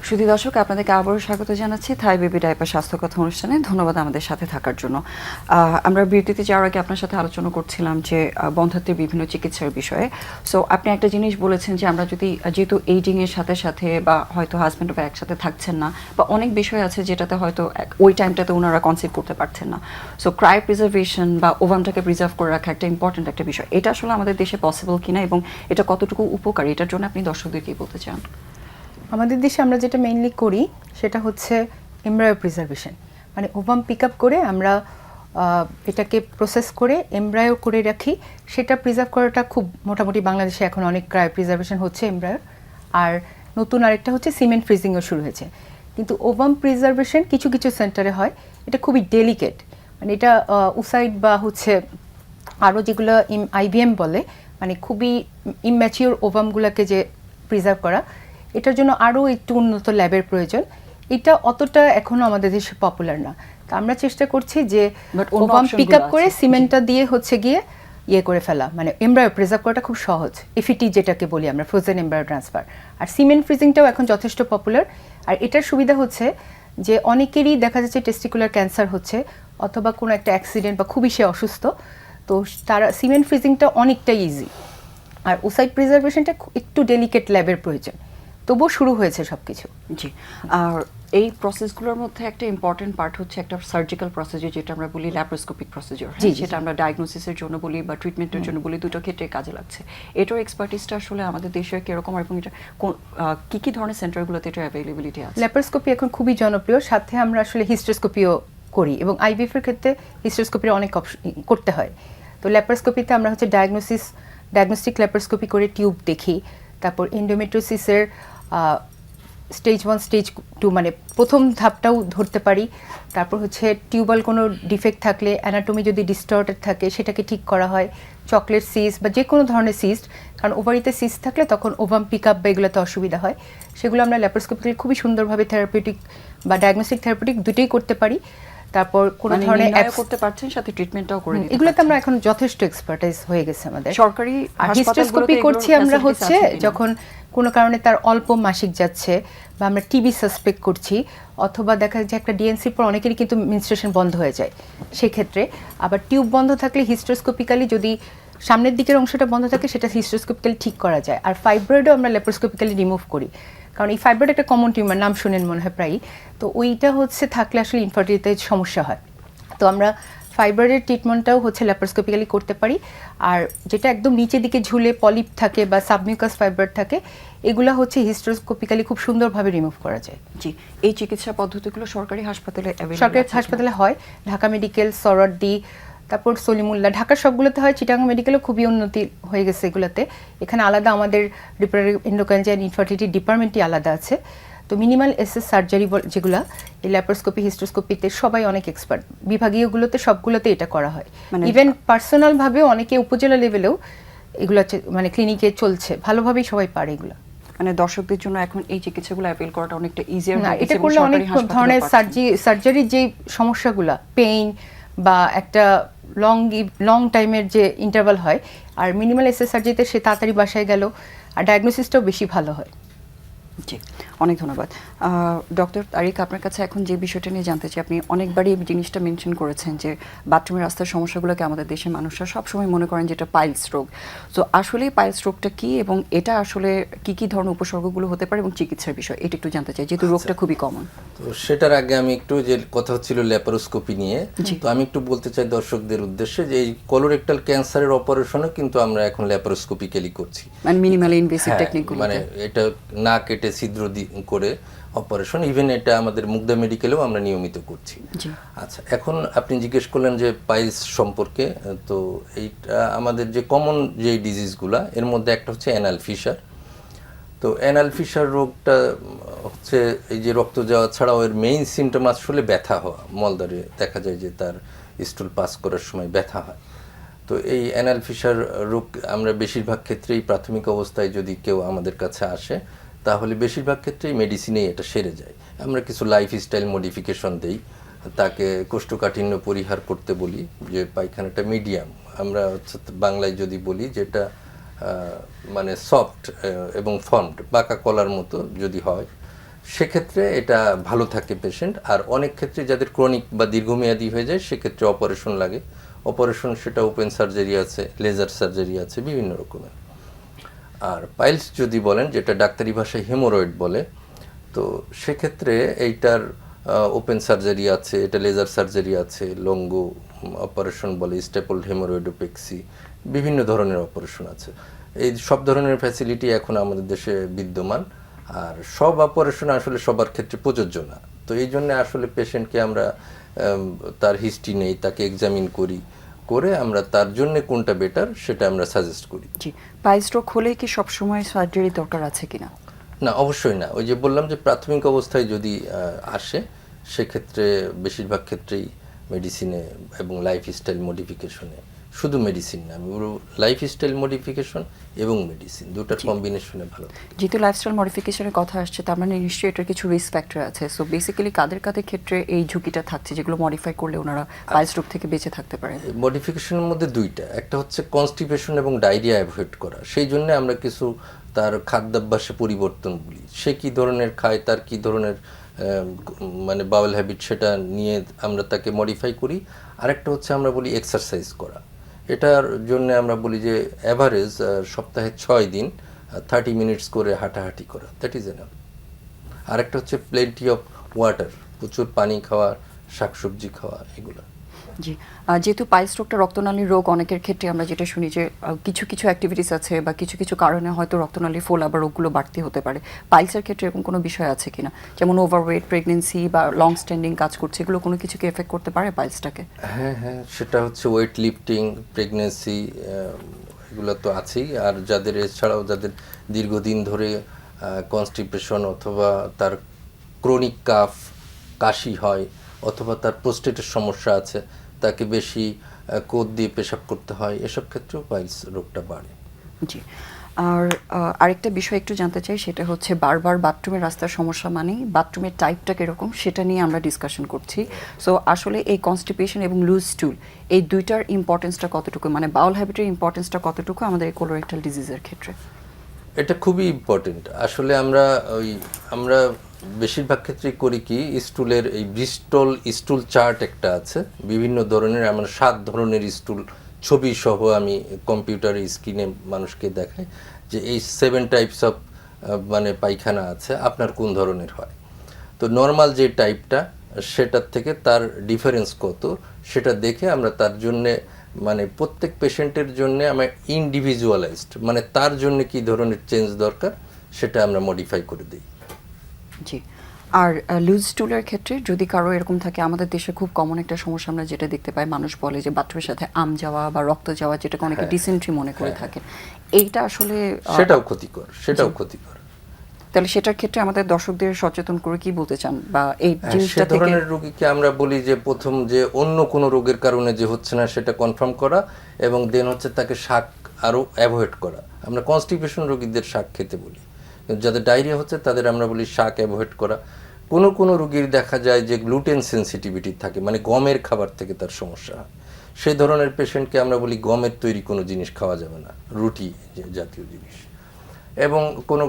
S1: শুধু দর্শক, আপনাদেরকে আবারও স্বাগত জানাচ্ছি থাই বেবি ডাইপার স্বাস্থ্যকথা অনুষ্ঠানে। ধন্যবাদ আমাদের সাথে থাকার জন্য। আমরা বিরতিতে যাওয়ার আগে আপনার সাথে আলোচনা করছিলাম যে বন্ধ্যাত্বের বিভিন্ন চিকিৎসার বিষয়ে। সো আপনি একটা জিনিস বলেছেন যে আমরা যদি যেহেতু এইজিংয়ের সাথে সাথে বা হয়তো হাজব্যান্ড বা একসাথে থাকছেন না বা অনেক বিষয় আছে যেটাতে হয়তো ওই টাইমটাতে ওনারা কনসিভ করতে পারছেন না, সো ক্রাই প্রিজার্ভেশন বা ওভামটাকে প্রিজার্ভ করে রাখা একটা ইম্পর্টেন্ট একটা বিষয়। এটা আসলে আমাদের দেশে পসিবল কিনা এবং এটা কতটুকু উপকারী, এটার জন্য আপনি দর্শকদেরকে বলতে চান?
S3: আমাদের দেশে আমরা যেটা মেইনলি করি সেটা হচ্ছে এমব্রায়ো প্রিজার্ভেশন, মানে ওভাম পিক আপ করে আমরা এটাকে প্রসেস করে এমব্রায়ো করে রাখি। সেটা প্রিজার্ভ করাটা খুব মোটামুটি বাংলাদেশে এখন অনেক ক্রায়ো প্রিজার্ভেশন হচ্ছে এমব্রায়োর। আর নতুন আরেকটা হচ্ছে সিমেন্ট ফ্রিজিংও শুরু হয়েছে। কিন্তু ওভাম প্রিজার্ভেশন কিছু কিছু সেন্টারে হয়, এটা খুবই ডেলিকেট, মানে এটা উসাইড বা হচ্ছে আরও যেগুলো আইভিএম বলে, মানে খুবই ইম্যাচিওর ওভামগুলোকে যে প্রিজার্ভ করা, এটার জন্য আরও একটু উন্নত ল্যাবের প্রয়োজন। এটা অতটা এখনও আমাদের দেশে পপুলার না। তো আমরা চেষ্টা করছি যে ওভাম পিক আপ করে সিমেন্টটা দিয়ে হচ্ছে গিয়ে ইয়ে করে ফেলা, মানে এমব্রায়ো প্রিজার্ভ করাটা খুব সহজ, এফইটি যেটাকে বলি আমরা, ফ্রোজেন এমব্রায়ো ট্রান্সফার। আর সিমেন্ট ফ্রিজিংটাও এখন যথেষ্ট পপুলার। আর এটার সুবিধা হচ্ছে যে অনেকেরই দেখা যাচ্ছে টেস্টিকুলার ক্যান্সার হচ্ছে অথবা কোনো একটা অ্যাক্সিডেন্ট বা খুবই সে অসুস্থ, তো তারা সিমেন্ট ফ্রিজিংটা অনেকটা ইজি। আর ওসাইড প্রিজার্ভেশনটা একটু ডেলিকেট ল্যাবের প্রয়োজন, তবুও শুরু হয়েছে সব কিছু।
S1: জি, আর এই প্রসেসগুলোর মধ্যে একটা ইম্পর্টেন্ট পার্ট হচ্ছে একটা সার্জিক্যাল প্রসিজার, যেটা আমরা বলি ল্যাপারোস্কোপিক প্রসিজার। সেটা আমরা ডায়াগনোসিসের জন্য বলি বা ট্রিটমেন্টের জন্য বলি, দুটো ক্ষেত্রে কাজে লাগছে। এটার এক্সপার্টিসটা আসলে আমাদের দেশে কিরকম এবং এটা কী কী ধরনের সেন্টারগুলোতে এটা অ্যাভেলেবিলিটি আছে?
S3: ল্যাপারোস্কোপি এখন খুবই জনপ্রিয়, সাথে আমরা আসলে হিস্টোস্কোপিও করি এবং আইভিএফ এর ক্ষেত্রে হিস্টোস্কোপির অনেক করতে হয়। তো ল্যাপারোস্কোপিতে আমরা হচ্ছে ডায়াগনস্টিক ল্যাপারোস্কোপি করে টিউব দেখি, তারপর এন্ডোমেট্রিওসিসের স্টেজ 1 স্টেজ 2 মানে প্রথম ধাপটাও ধরতে পারি। তারপর হচ্ছে টিউবাল কোনো ডিফেক্ট থাকলে, অ্যানাটমি যদি ডিস্টর্টেড থাকে সেটাকে ঠিক করা হয়। চকলেট সিস্ট বা যে কোনো ধরনের সিস্ট, কারণ ওভারিতে সিস্ট থাকলে তখন ওভাম পিক আপ বা এগুলোতে অসুবিধা হয়, সেগুলো আমরা ল্যাপারোস্কোপিক্যালি খুবই সুন্দরভাবে থেরাপিউটিক বা ডায়াগনস্টিক থেরাপিউটিক দুটোই করতে পারি। তারপর কোন ধরনের
S1: করতে পারছেন, সাথে ট্রিটমেন্টটাও করে দিতে
S3: এগুলোতে আমরা এখন যথেষ্ট এক্সপার্টাইজ হয়ে গেছে আমাদের।
S1: সরকারি
S3: হিস্টোস্কোপি করছি আমরা হচ্ছে যখন কোনো কারণে তার অল্প মাসিক যাচ্ছে বা আমরা টিবি সাসপেক্ট করছি, অথবা দেখা যায় একটা ডিএনসির পর অনেকেরই কিন্তু মেনস্ট্রুয়েশন বন্ধ হয়ে যায়, সেক্ষেত্রে আবার টিউব বন্ধ থাকলে হিস্টোস্কোপিক্যালি যদি সামনের দিকের অংশটা বন্ধ থাকে সেটা হিস্টোস্কোপিক্যালি ঠিক করা যায়। আর ফাইব্রয়েডও আমরা ল্যাপারোস্কোপিক্যালি রিমুভ করি, কারণ এই ফাইব্রয়েড একটা কমন টিউমার, নাম শুনেন মনে হয় প্রায়ই। তো ওইটা হচ্ছে থাকলে আসলে ইনফার্টিলিটিতে সমস্যা হয়, তো আমরা ফাইব্রয়েডের ট্রিটমেন্টটাও হচ্ছে ল্যাপারোস্কোপিক্যালি করতে পারি। আর যেটা একদম নিচের দিকে ঝুলে পলিপ থাকে বা সাবমিউকাস ফাইব্রয়েড থাকে, এগুলো হচ্ছে হিস্টোস্কোপিক্যালি খুব সুন্দরভাবে রিমুভ করা যায়।
S1: জি, এই চিকিৎসা পদ্ধতিগুলো সরকারি হাসপাতালে
S3: সরকারি হাসপাতালে হয়, ঢাকা মেডিকেল, সরওয়ার্দী, তারপর সলিমুল্লাহ, ঢাকার সবগুলোতে হয়। চিটাগাং মেডিকেলও খুবই উন্নতি হয়ে গেছে এগুলোতে। এখানে আলাদা আমাদের রিপ্রোডাক্টিভ এন্ডোক্রাইন অ্যান্ড ইনফার্টিলিটি ডিপার্টমেন্টই আলাদা আছে। তো মিনিমাল এসএস সার্জারি যেগুলো, এই ল্যাপারোস্কোপি হিস্টোস্কোপিতে সবাই অনেক এক্সপার্ট, বিভাগীয়গুলোতে সবগুলোতে এটা করা হয়। ইভেন পার্সোনালভাবেও অনেকে উপজেলা লেভেলেও এগুলো মানে ক্লিনিকে চলছে, ভালোভাবেই সবাই পারে এগুলো।
S1: মানে দর্শকদের জন্য এখন এই চিকিৎসাগুলো অ্যাপেল করাটা অনেকটা ইজিয়ার
S3: না, এটা করলে অনেক ধরনের সার্জারির যে সমস্যাগুলো, পেইন বা একটা লং টাইমের যে ইন্টারভাল হয়, আর মিনিমাল এসএস সার্জারিতে সে তাড়াতাড়ি বাসায় গেল আর ডায়াগনোসিসটাও বেশি ভালো হয়।
S1: জি, অনেক ধন্যবাদ। ডক্টর তারিক, আপনার কাছে এখন যে বিষয়টা নিয়ে জানতে চাই, আপনি অনেকবারই এই জিনিসটা মেনশন করেছেন যে বাথরুমের রাস্তার সমস্যাগুলোকে আমাদের দেশের মানুষরা সবসময় মনে করেন যেটা পাইলস রোগ। তো আসলে পাইলস রোগটা কি এবং এটা আসলে কি কি ধরনের উপসর্গগুলো হতে পারে এবং চিকিৎসার বিষয় এটা একটু জানতে চাই, যেহেতু রোগটা খুবই কমন।
S2: তো সেটার আগে আমি একটু, যে কথা হচ্ছিল ল্যাপারোস্কোপি নিয়ে, তো আমি একটু বলতে চাই দর্শকদের উদ্দেশ্যে যে এই কোলোরেক্টাল ক্যান্সারের অপারেশনও কিন্তু আমরা এখন ল্যাপারোস্কোপিক্যালি করছি,
S1: মানে মিনিমালি ইনভেসিভ টেকনিকগুলো,
S2: মানে এটা না কেটে কেটে ছিদ্র করে অপারেশন, ইভেন এটা আমাদের মুগদা মেডিকেলেও আমরা নিয়মিত করছি।
S1: জি।
S2: আচ্ছা, এখন আপনি জিজ্ঞেস করলেন যে পাইলস সম্পর্কে, তো এইটা আমাদের যে কমন যে ডিজিজগুলা এর মধ্যে একটা হচ্ছে অ্যানাল ফিশার। তো অ্যানাল ফিশার রোগটা হচ্ছে এই যে রক্ত যাওয়া ছাড়াও এর মেইন সিমটম আসলে ব্যথা হওয়া, মলদ্বারে দেখা যায় যে তার স্টুল পাস করার সময় ব্যথা হয়। তো এই অ্যানাল ফিশার রোগ আমরা বেশিরভাগ ক্ষেত্রেই প্রাথমিক অবস্থায় যদি কেউ আমাদের কাছে আসে তাহলে বেশিরভাগ ক্ষেত্রেই মেডিসিনেই এটা সেরে যায়। আমরা কিছু লাইফস্টাইল মডিফিকেশন দেই, তাকে কোষ্ঠকাঠিন্য পরিহার করতে বলি, যে পায়খানাটা মিডিয়াম, আমরা হচ্ছে বাংলায় যদি বলি যেটা মানে সফট এবং ফর্মড, বাঁকা কলার মতো যদি হয় সেক্ষেত্রে এটা ভালো থাকে পেশেন্ট। আর অনেক ক্ষেত্রে যাদের ক্রনিক বা দীর্ঘমেয়াদী হয়ে যায় সেক্ষেত্রে অপারেশন লাগে। অপারেশন সেটা ওপেন সার্জারি আছে, লেজার সার্জারি আছে, বিভিন্ন রকমের। আর পাইলস যদি বলেন, যেটা ডাক্তারি ভাষায় হেমোরয়েড বলে, তো সেক্ষেত্রে এইটার ওপেন সার্জারি আছে, এটা লেজার সার্জারি আছে, লঙ্গো অপারেশন বলে, স্টেপলড হেমোরয়েডোপেক্সি, বিভিন্ন ধরনের অপারেশন আছে। এই সব ধরনের ফ্যাসিলিটি এখন আমাদের দেশে বিদ্যমান। আর সব অপারেশন আসলে সবার ক্ষেত্রে প্রযোজ্য না। তো এই জন্য আসলে পেশেন্টকে আমরা তার হিস্ট্রি নেই, তাকে এক্সামিন করে আমরা তার জন্য কোনটা বেটার সেটা আমরা সাজেস্ট করি।
S1: জি, পাইলস রোগ হলে কি সবসময় সার্জারি দরকার আছে কিনা?
S2: না, অবশ্যই না। ওই যে বললাম যে প্রাথমিক অবস্থায় যদি আসে সেক্ষেত্রে বেশিরভাগ ক্ষেত্রেই মেডিসিনে এবং লাইফস্টাইল মডিফিকেশনে, শুধু মেডিসিন না, আমি বলবো লাইফস্টাইল মডিফিকেশন এবং মেডিসিন দুটার কম্বিনেশনে ভালো থাকে।
S1: যেহেতু লাইফস্টাইল মডিফিকেশনের কথা আসছে, তার মানে নিশ্চয়ই এটার কিছু রিস্ক ফ্যাক্টর আছে। সো বেসিক্যালি কাদের ক্ষেত্রে এই ঝুঁকিটা থাকছে যেগুলো মডিফাই করলে ওনারা পাইলস রোগ থেকে বেঁচে থাকতে পারে?
S2: মডিফিকেশনের মধ্যে দুইটা, একটা হচ্ছে কনস্টিপেশন এবং ডায়রিয়া অ্যাভয়েড করা। সেই জন্য আমরা কিছু তার খাদ্যাভ্যাসে পরিবর্তন বলি, সে কি ধরনের খায়, তার কি ধরনের মানে বাউল হ্যাবিট, সেটা নিয়ে আমরা তাকে মডিফাই করি। আরেকটা হচ্ছে আমরা বলি এক্সারসাইজ করা। এটার জন্য আমরা বলি যে অ্যাভারেজ সপ্তাহে 6 দিন 30 মিনিটস করে হাঁটাহাঁটি করা, দ্যাট ইজ এনাফ। আরেকটা হচ্ছে প্লেন্টি অফ ওয়াটার, প্রচুর পানি খাওয়া, শাকসবজি খাওয়া, এগুলো।
S1: জি, যেহেতু পাইলস রোগটা রক্তনালীর রোগ, অনেকের ক্ষেত্রে আমরা যেটা শুনি যে কিছু কিছু অ্যাক্টিভিটিস আছে বা কিছু কিছু কারণে হয়তো রক্তনালীর ফোলা বা রোগগুলো বাড়তি হতে পারে। পাইলসের ক্ষেত্রে এরকম কোনো বিষয় আছে কিনা, যেমন ওভারওয়েট, প্রেগনেন্সি বা লং স্ট্যান্ডিং কাজ করছে, এগুলো কোনো কিছুকে এফেক্ট করতে পারে পাইলসটাকে?
S2: হ্যাঁ হ্যাঁ, সেটা হচ্ছে ওয়েট লিফটিং, প্রেগনেন্সি, এগুলো তো আছেই। আর যাদের এছাড়াও যাদের দীর্ঘদিন ধরে কনস্টিপেশন অথবা তার ক্রনিক কাফ, কাশি হয়, অথবা তার প্রোস্টেটের সমস্যা আছে, তাকে বেশি কোদ দিয়ে পেশাব করতে হয়, এসব ক্ষেত্রেও পাইলস রোগটা বাড়ে।
S1: জি, আর আরেকটা বিষয় একটু জানতে চাই, সেটা হচ্ছে বারবার বাথরুমের রাস্তার সমস্যা, মানে বাথরুমের টাইপটা কীরকম সেটা নিয়ে আমরা ডিসকাশন করছি। সো আসলে এই কনস্টিপেশন এবং লুজ স্টুল, এই দুইটার ইম্পর্টেন্সটা কতটুকু, মানে বাউল হ্যাবিটের ইম্পর্টেন্সটা কতটুকু আমাদের এই কোলোরেক্টাল ডিজিজের ক্ষেত্রে?
S2: এটা খুবই ইম্পর্টেন্ট। আসলে আমরা বেশিরভাগ ক্ষেত্রেই করি কি, স্টুলের এই ব্রিস্টল স্টুল চার্ট একটা আছে, বিভিন্ন ধরনের, আমরা 7 ধরনের স্টুল ছবি সহ আমি কম্পিউটারে স্ক্রিনে মানুষকে দেখাই যে এই 7 টাইপস অফ মানে পায়খানা আছে, আপনার কোন ধরনের হয়। তো নর্মাল যে টাইপটা, সেটার থেকে তার ডিফারেন্স কত সেটা দেখে আমরা তার জন্যে, মানে প্রত্যেক পেশেন্টের জন্য আমরা ইন্ডিভিজুয়ালাইজড, মানে তার জন্য কি ধরনের চেঞ্জ দরকার সেটা আমরা মডিফাই করে দিই।
S1: জি, আর লুজ স্টুলের ক্ষেত্রে যদি কারো এরকম থাকে, আমাদের দেশে খুব কমন একটা সমস্যা আমরা যেটা দেখতে পাই, মানুষ বলে যে বাথরুমের সাথে আম যাওয়া বা রক্ত যাওয়া, যেটাকে অনেকে ডিসেন্ট্রি মনে করে থাকে, এইটা আসলে
S2: সেটাও ক্ষতিকর।
S1: তাহলে সেটার ক্ষেত্রে আমাদের দর্শকদের সচেতন করে কি বলতে চান, বা এই
S2: সে
S1: জিনিসটা থেকে?
S2: ধরনের রোগীকে আমরা বলি যে প্রথম যে অন্য কোনো রোগের কারণে যে হচ্ছে না সেটা কনফার্ম করা, এবং দেন হচ্ছে তাকে শাক আরও অ্যাভয়েড করা। আমরা কনস্টিপেশন রোগীদের শাক খেতে বলি, যাদের ডায়রিয়া হচ্ছে তাদের আমরা বলি শাক অ্যাভয়েড করা। কোনো রোগীর দেখা যায় যে গ্লুটেন সেন্সিটিভিটি থাকে, মানে গমের খাবার থেকে তার সমস্যা হয়, সেই ধরনের পেশেন্টকে আমরা বলি গমের তৈরি কোনো জিনিস খাওয়া যাবে না, রুটি জাতীয় জিনিস। এবং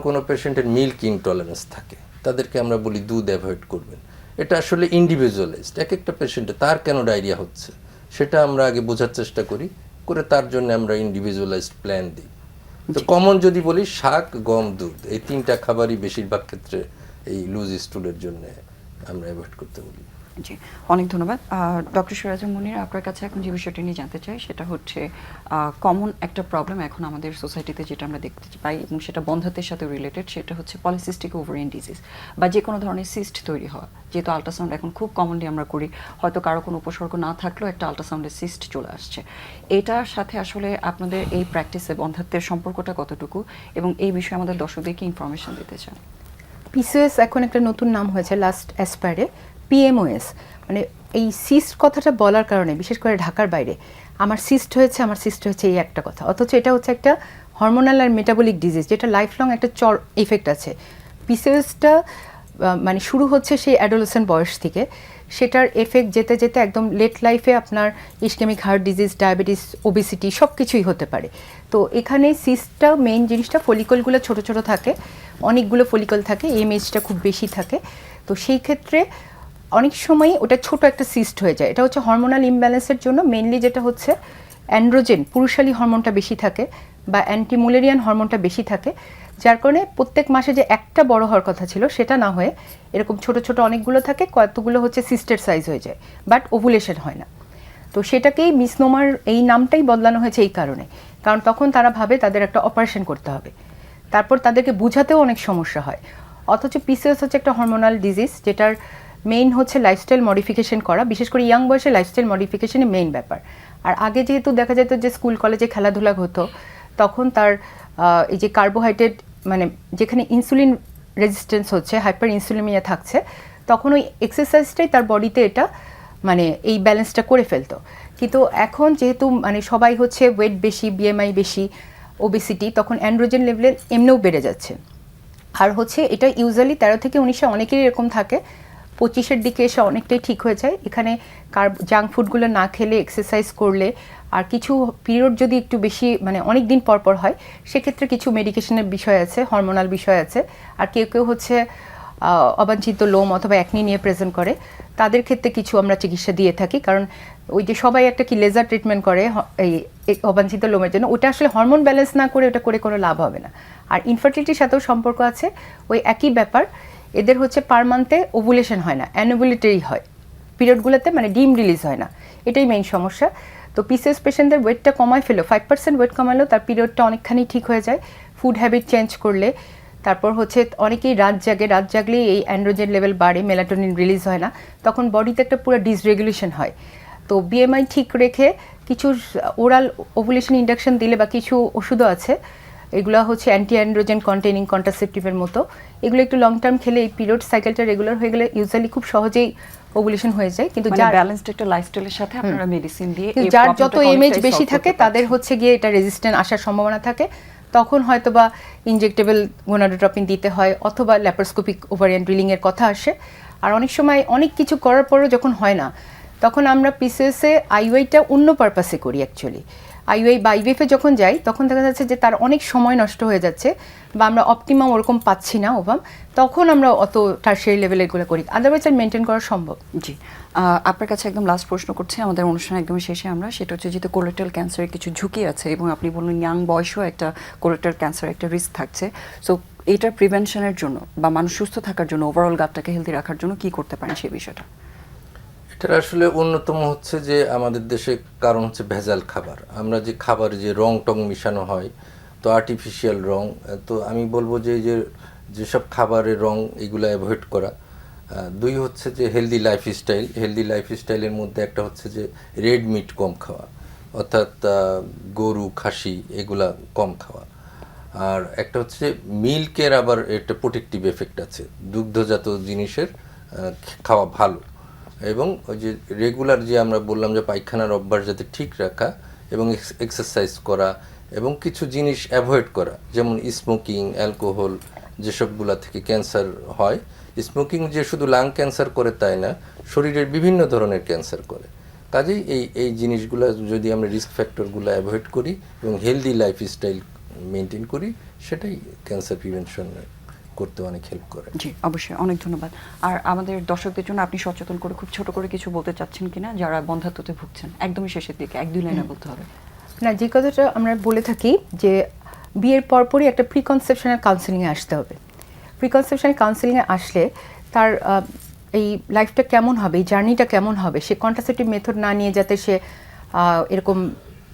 S2: কোনো পেশেন্টের মিল্ক ইনটলারেন্স থাকে, তাদেরকে আমরা বলি দুধ অ্যাভয়েড করবেন। এটা আসলে ইন্ডিভিজুয়ালাইজড, এক একটা পেশেন্টে তার কেন ডায়রিয়া হচ্ছে সেটা আমরা আগে বোঝার চেষ্টা করে তার জন্য আমরা ইন্ডিভিজুয়ালাইজড প্ল্যান দিই। তো কমন যদি বলি, শাক, গম, দুধ, এই 3টা খাবারই বেশিরভাগ ক্ষেত্রে এই লুজ স্টুলের জন্য আমরা অ্যাভয়েড করতে বলি।
S1: জি, অনেক ধন্যবাদ। ডক্টর সিরাজুল মুনির, আপনার কাছে এখন যে বিষয়টি নিয়ে জানতে চাই সেটা হচ্ছে কমন একটা প্রবলেম এখন আমাদের সোসাইটিতে যেটা আমরা দেখতে পাই এবং সেটা বন্ধ্যাত্বের সাথে রিলেটেড, সেটা হচ্ছে পলিসিস্টিক ওভারিয়ান ডিজিজ বা যে কোনো ধরনের সিস্ট তৈরি হওয়া। যেহেতু আল্ট্রাসাউন্ড এখন খুব কমনলি আমরা করি, হয়তো কারো কোনো উপসর্গ না থাকলেও একটা আল্ট্রাসাউন্ডের সিস্ট চলে আসছে। এটার সাথে আসলে আপনাদের এই প্র্যাকটিসে বন্ধ্যাত্বের সম্পর্কটা কতটুকু এবং এই বিষয়ে আমাদের দর্শকদেরকে ইনফরমেশন দিতে চান।
S3: পিসিওএস এখন একটা নতুন নাম হয়েছে লাস্ট অ্যাসপায়ারে, পিএমওএস। মানে এই সিস্ট কথাটা বলার কারণে, বিশেষ করে ঢাকার বাইরে, আমার সিস্ট হয়েছে এই একটা কথা, অথচ এটা হচ্ছে একটা হরমোনাল আর মেটাবলিক ডিজিজ, যেটা লাইফ লং একটা চর এফেক্ট আছে। পিসিওএসটা মানে শুরু হচ্ছে সেই অ্যাডোলেসেন্ট বয়স থেকে, সেটার এফেক্ট যেতে যেতে একদম লেট লাইফে আপনার ischaemic heart disease, diabetes, obesity সব কিছুই হতে পারে। তো এখানে সিস্টটা মেইন জিনিসটা, ফলিকলগুলো ছোট ছোট থাকে, অনেকগুলো ফলিকল থাকে, এমএইচটা খুব বেশি থাকে। তো সেই ক্ষেত্রে অনেক সময় ওটা ছোট একটা সিস্ট হয়ে যায়। এটা হচ্ছে হরমোনাল ইমব্যালেন্সের জন্য মেইনলি, যেটা হচ্ছে অ্যান্ড্রোজেন পুরুষালী হরমোনটা বেশি থাকে বা অ্যান্টিমুলেরিয়ান হরমোনটা বেশি থাকে, যার কারণে প্রত্যেক মাসে যে একটা বড় হওয়ার কথা ছিল সেটা না হয়ে এরকম ছোট ছোট অনেকগুলো থাকে, কতগুলো হচ্ছে সিস্টের সাইজ হয়ে যায়, বাট ওভুলেশন হয় না। তো সেটাকেই মিসনোমার এই নামটাই বদলানো হয়েছে এই কারণে, কারণ তখন তারা ভাবে তাদের একটা অপারেশন করতে হবে, তারপর তাদেরকে বুঝাতেও অনেক সমস্যা হয়। অথচ পিসিওএস হচ্ছে একটা হরমোনাল ডিজিজ, যেটার মেইন হচ্ছে লাইফস্টাইল মডিফিকেশন করা, বিশেষ করে ইয়াং বয়সে লাইফস্টাইল মডিফিকেশনই মেইন ব্যাপার। আর আগে যেহেতু দেখা যেত যে স্কুল কলেজে খেলাধুলা হতো, তখন তার এই যে কার্বোহাইড্রেট, মানে যেখানে ইনসুলিন রেজিস্ট্যান্স হচ্ছে, হাইপার ইনসুলিমিয়া থাকছে, তখন ওই এক্সারসাইজটাই তার বডিতে এটা মানে এই ব্যালেন্সটা করে ফেলতো। কিন্তু এখন যেহেতু মানে সবাই হচ্ছে ওয়েট বেশি, বিএমআই বেশি, ওবেসিটি, তখন অ্যান্ড্রোজেন লেভেল এমনিও বেড়ে যাচ্ছে। আর হচ্ছে এটা ইউজুয়ালি 13 থেকে 19-এ অনেকেরই এরকম থাকে, 25-এর দিকে এসে অনেকটাই ঠিক হয়ে যায়। এখানে জাঙ্ক ফুডগুলো না খেলে, এক্সারসাইজ করলে, আর কিছু পিরিয়ড যদি একটু বেশি মানে অনেক দিন পর পর হয়, সেক্ষেত্রে কিছু মেডিকেশনের বিষয় আছে, হরমোনাল বিষয় আছে। আর কেউ কেউ হচ্ছে অবাঞ্ছিত লোম অথবা অ্যাকনি নিয়ে প্রেজেন্ট করে, তাদের ক্ষেত্রে কিছু আমরা চিকিৎসা দিয়ে থাকি। কারণ ওই যে সবাই একটা কি লেজার ট্রিটমেন্ট করে এই অবাঞ্ছিত লোমের জন্য, ওটা আসলে হরমোন ব্যালেন্স না করে ওটা করে কোনো লাভ হবে না। আর ইনফার্টিলিটির সাথেও সম্পর্ক আছে, ওই একই ব্যাপার। এদের হচ্ছে পার মান্থে ওভুলেশন হয় না, অ্যানুভুলেটরি হয় পিরিয়ডগুলোতে, মানে ডিম রিলিজ হয় না, এটাই মেইন সমস্যা। তো পিসিওএস পেশেন্টদের ওয়েটটা কমায় ফেলো, 5% ওয়েট কমালেও তার পিরিয়ডটা অনেকখানি ঠিক হয়ে যায় ফুড হ্যাবিট চেঞ্জ করলে। তারপর হচ্ছে অনেকেই রাত জাগলেই এই অ্যান্ড্রোজেন লেভেল বাড়ে, মেলাটোনিন রিলিজ হয় না, তখন বডিতে একটা পুরো ডিসরেগুলেশন হয়। তো বিএমআই ঠিক রেখে কিছু ওরাল ওভুলেশন ইন্ডাকশন দিলে বা কিছু ওষুধও আছে, এগুলো হচ্ছে অ্যান্টি অ্যান্ড্রোজেন কন্টেনিং কন্ট্রাসেপটিভের মতো, এগুলো একটু লং টার্ম খেলে এই পিরিয়ড সাইকেলটা রেগুলার হয়ে গেলে ইউজুয়ালি খুব সহজেই ওভুলেশন হয়ে যায়। কিন্তু
S1: যার ব্যালেন্সড একটা লাইফস্টাইলের সাথে আপনারা মেডিসিন দিয়ে
S3: যার যত এমএইচ বেশি থাকে তাদের হচ্ছে গিয়ে এটা রেজিস্ট্যান্ট আসার সম্ভাবনা থাকে, তখন হয়তো বা ইনজেক্টেবল গোনাডোট্রপিন দিতে হয় অথবা ল্যাপারোস্কোপিক ওভারিয়ান ড্রিলিংয়ের কথা আসে। আর অনেক সময় অনেক কিছু করার পরও যখন হয় না, তখন আমরা পিসিওএসে আইওআইটা অন্য পারপাসে করি অ্যাকচুয়ালি। আইওআই বা আইভিএফে যখন যাই তখন দেখা যাচ্ছে যে তার অনেক সময় নষ্ট হয়ে যাচ্ছে বা আমরা অপটিমাম ওরকম পাচ্ছি না ওভাম, তখন আমরা অত টারশিয়ারি লেভেলে এগুলো করি, আদারওয়াইজ আর মেনটেন করা সম্ভব।
S1: জি, আপনার কাছে একদম লাস্ট প্রশ্ন করছি, আমাদের অনুষ্ঠান একদম শেষে আমরা, সেটা হচ্ছে যেহেতু কোলোরেক্টাল ক্যান্সারের কিছু ঝুঁকি আছে এবং আপনি বললেন ইয়াং বয়সেও একটা কোলোরেক্টাল ক্যান্সারের একটা রিস্ক থাকছে, সো এটার প্রিভেনশনের জন্য বা মানুষ সুস্থ থাকার জন্য, ওভারঅল গাটটাকে হেলদি রাখার জন্য কি করতে পারেন সেই বিষয়টা?
S2: এটার আসলে অন্যতম হচ্ছে যে আমাদের দেশে কারণ হচ্ছে ভেজাল খাবার। আমরা যে খাবার যে রং টং মিশানো হয়, তো আর্টিফিশিয়াল রং, তো আমি বলবো যে যেসব খাবারের রং এগুলো অ্যাভয়েড করা। দুই হচ্ছে যে হেলদি লাইফস্টাইলের মধ্যে একটা হচ্ছে যে রেড মিট কম খাওয়া, অর্থাৎ গরু, খাসি এগুলা কম খাওয়া। আর একটা হচ্ছে যে মিল্কের আবার একটা প্রোটেক্টিভ এফেক্ট আছে, দুগ্ধজাত জিনিসের খাওয়া ভালো। এবং ওই যে রেগুলার যে আমরা বললাম যে পায়খানার অভ্যাস যাতে ঠিক রাখা এবং এক্সারসাইজ করা এবং কিছু জিনিস অ্যাভয়েড করা, যেমন স্মোকিং, অ্যালকোহল, যেসবগুলা থেকে ক্যান্সার হয়। স্মোকিং যে শুধু লাং ক্যান্সার করে তাই না, শরীরের বিভিন্ন ধরনের ক্যান্সার করে। কাজেই এই জিনিসগুলো যদি আমরা রিস্ক ফ্যাক্টরগুলো অ্যাভয়েড করি এবং হেলদি লাইফস্টাইল মেনটেন করি, সেটাই ক্যান্সার প্রিভেনশন করতে অনেক হেল্প করে।
S1: জি, অবশ্যই, অনেক ধন্যবাদ। আর আমাদের দর্শকদের জন্য আপনি সচেতন করে খুব ছোট করে কিছু বলতে চাচ্ছেন কিনা, যারা বন্ধ্যাত্বতে ভুগছেন, একদমই শেষের দিকে 1-2 লাইনে বলতে হবে।
S3: না, যে কথাটা আমরা বলে থাকি যে বিয়ের পরপরই একটা প্রি কনসেপশনাল কাউন্সেলিংয়ে আসতে হবে। প্রি কনসেপশনাল কাউন্সেলিংয়ে আসলে তার এই লাইফটা কেমন হবে, এই জার্নিটা কেমন হবে, সে কন্ট্রাসেপটিভ মেথড না নিয়ে যাতে সে এরকম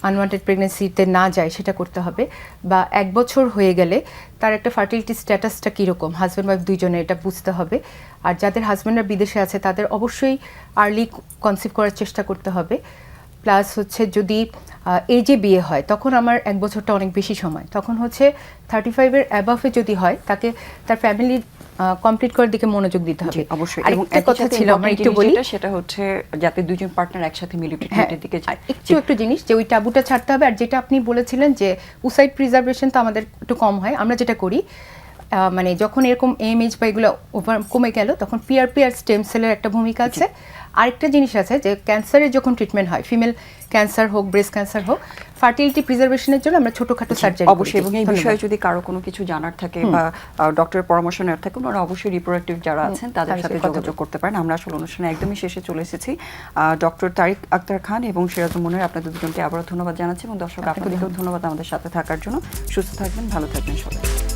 S3: আনওয়ান্টেড প্রেগনেন্সিতে না যায় সেটা করতে হবে। বা 1 বছর হয়ে গেলে তার একটা ফার্টিলিটি স্ট্যাটাসটা কীরকম, হাজব্যান্ড ওয়াইফ দুইজনে এটা বুঝতে হবে। আর যাদের হাজব্যান্ডরা বিদেশে আছে তাদের অবশ্যই আর্লি কনসিভ করার চেষ্টা করতে হবে। প্লাস হচ্ছে যদি এজে বিয়ে হয় তখন আমার 1 বছরটা অনেক বেশি সময়, তখন হচ্ছে 35-এর অ্যাবাভে যদি হয় তাকে তার ফ্যামিলি কমপ্লিট করার দিকে মনোযোগ দিতে হবে।
S1: অবশ্যই। এবং
S3: আরেকটা কথা ছিল আমার একটু বলি,
S1: সেটা হচ্ছে যাতে দুজন পার্টনার একসাথে মিলে
S3: হ্যাঁ,
S1: ট্রিটমেন্টের দিকে যায়।
S3: একটু জিনিস যে ওই ট্যাবুটা ছাড়তে হবে। আর যেটা আপনি বলেছিলেন যে উসাইড প্রিজার্ভেশন তো আমাদের একটু কম হয়, আমরা যেটা করি মানে যখন এরকম এমএইচ বা এগুলো ওভার কমে গেল তখন পিআরপি আর স্টেম সেলের একটা ভূমিকা আছে। আরেকটা জিনিস আছে যে ক্যান্সারের যখন ট্রিটমেন্ট হয়, ফিমেল ক্যান্সার হোক ব্রেস্ট ক্যান্সার হোক, ফার্টিলিটি প্রিজার্ভেশনের জন্য আমরা ছোটখাটো সার্জারি
S1: অবশ্যই। এবং এই বিষয়ে যদি কারো কোনো কিছু জানার থাকে বা ডক্টরের পরামর্শ নেওয়ার থাকে, ওনারা অবশ্যই রিপ্রোডাক্টিভ যারা আছেন তাদের সাথে যোগাযোগ করতে পারেন। আমরা আসলে অনুষ্ঠানে একদমই শেষে চলে এসেছি। ডক্টর তারিক আক্তার খান এবং সিরাজুল মুনির, আপনাদের দুজনকে আবারও ধন্যবাদ জানাচ্ছি এবং দর্শক আপনাদেরকেও ধন্যবাদ আমাদের সাথে থাকার জন্য। সুস্থ থাকবেন, ভালো থাকবেন সবাই।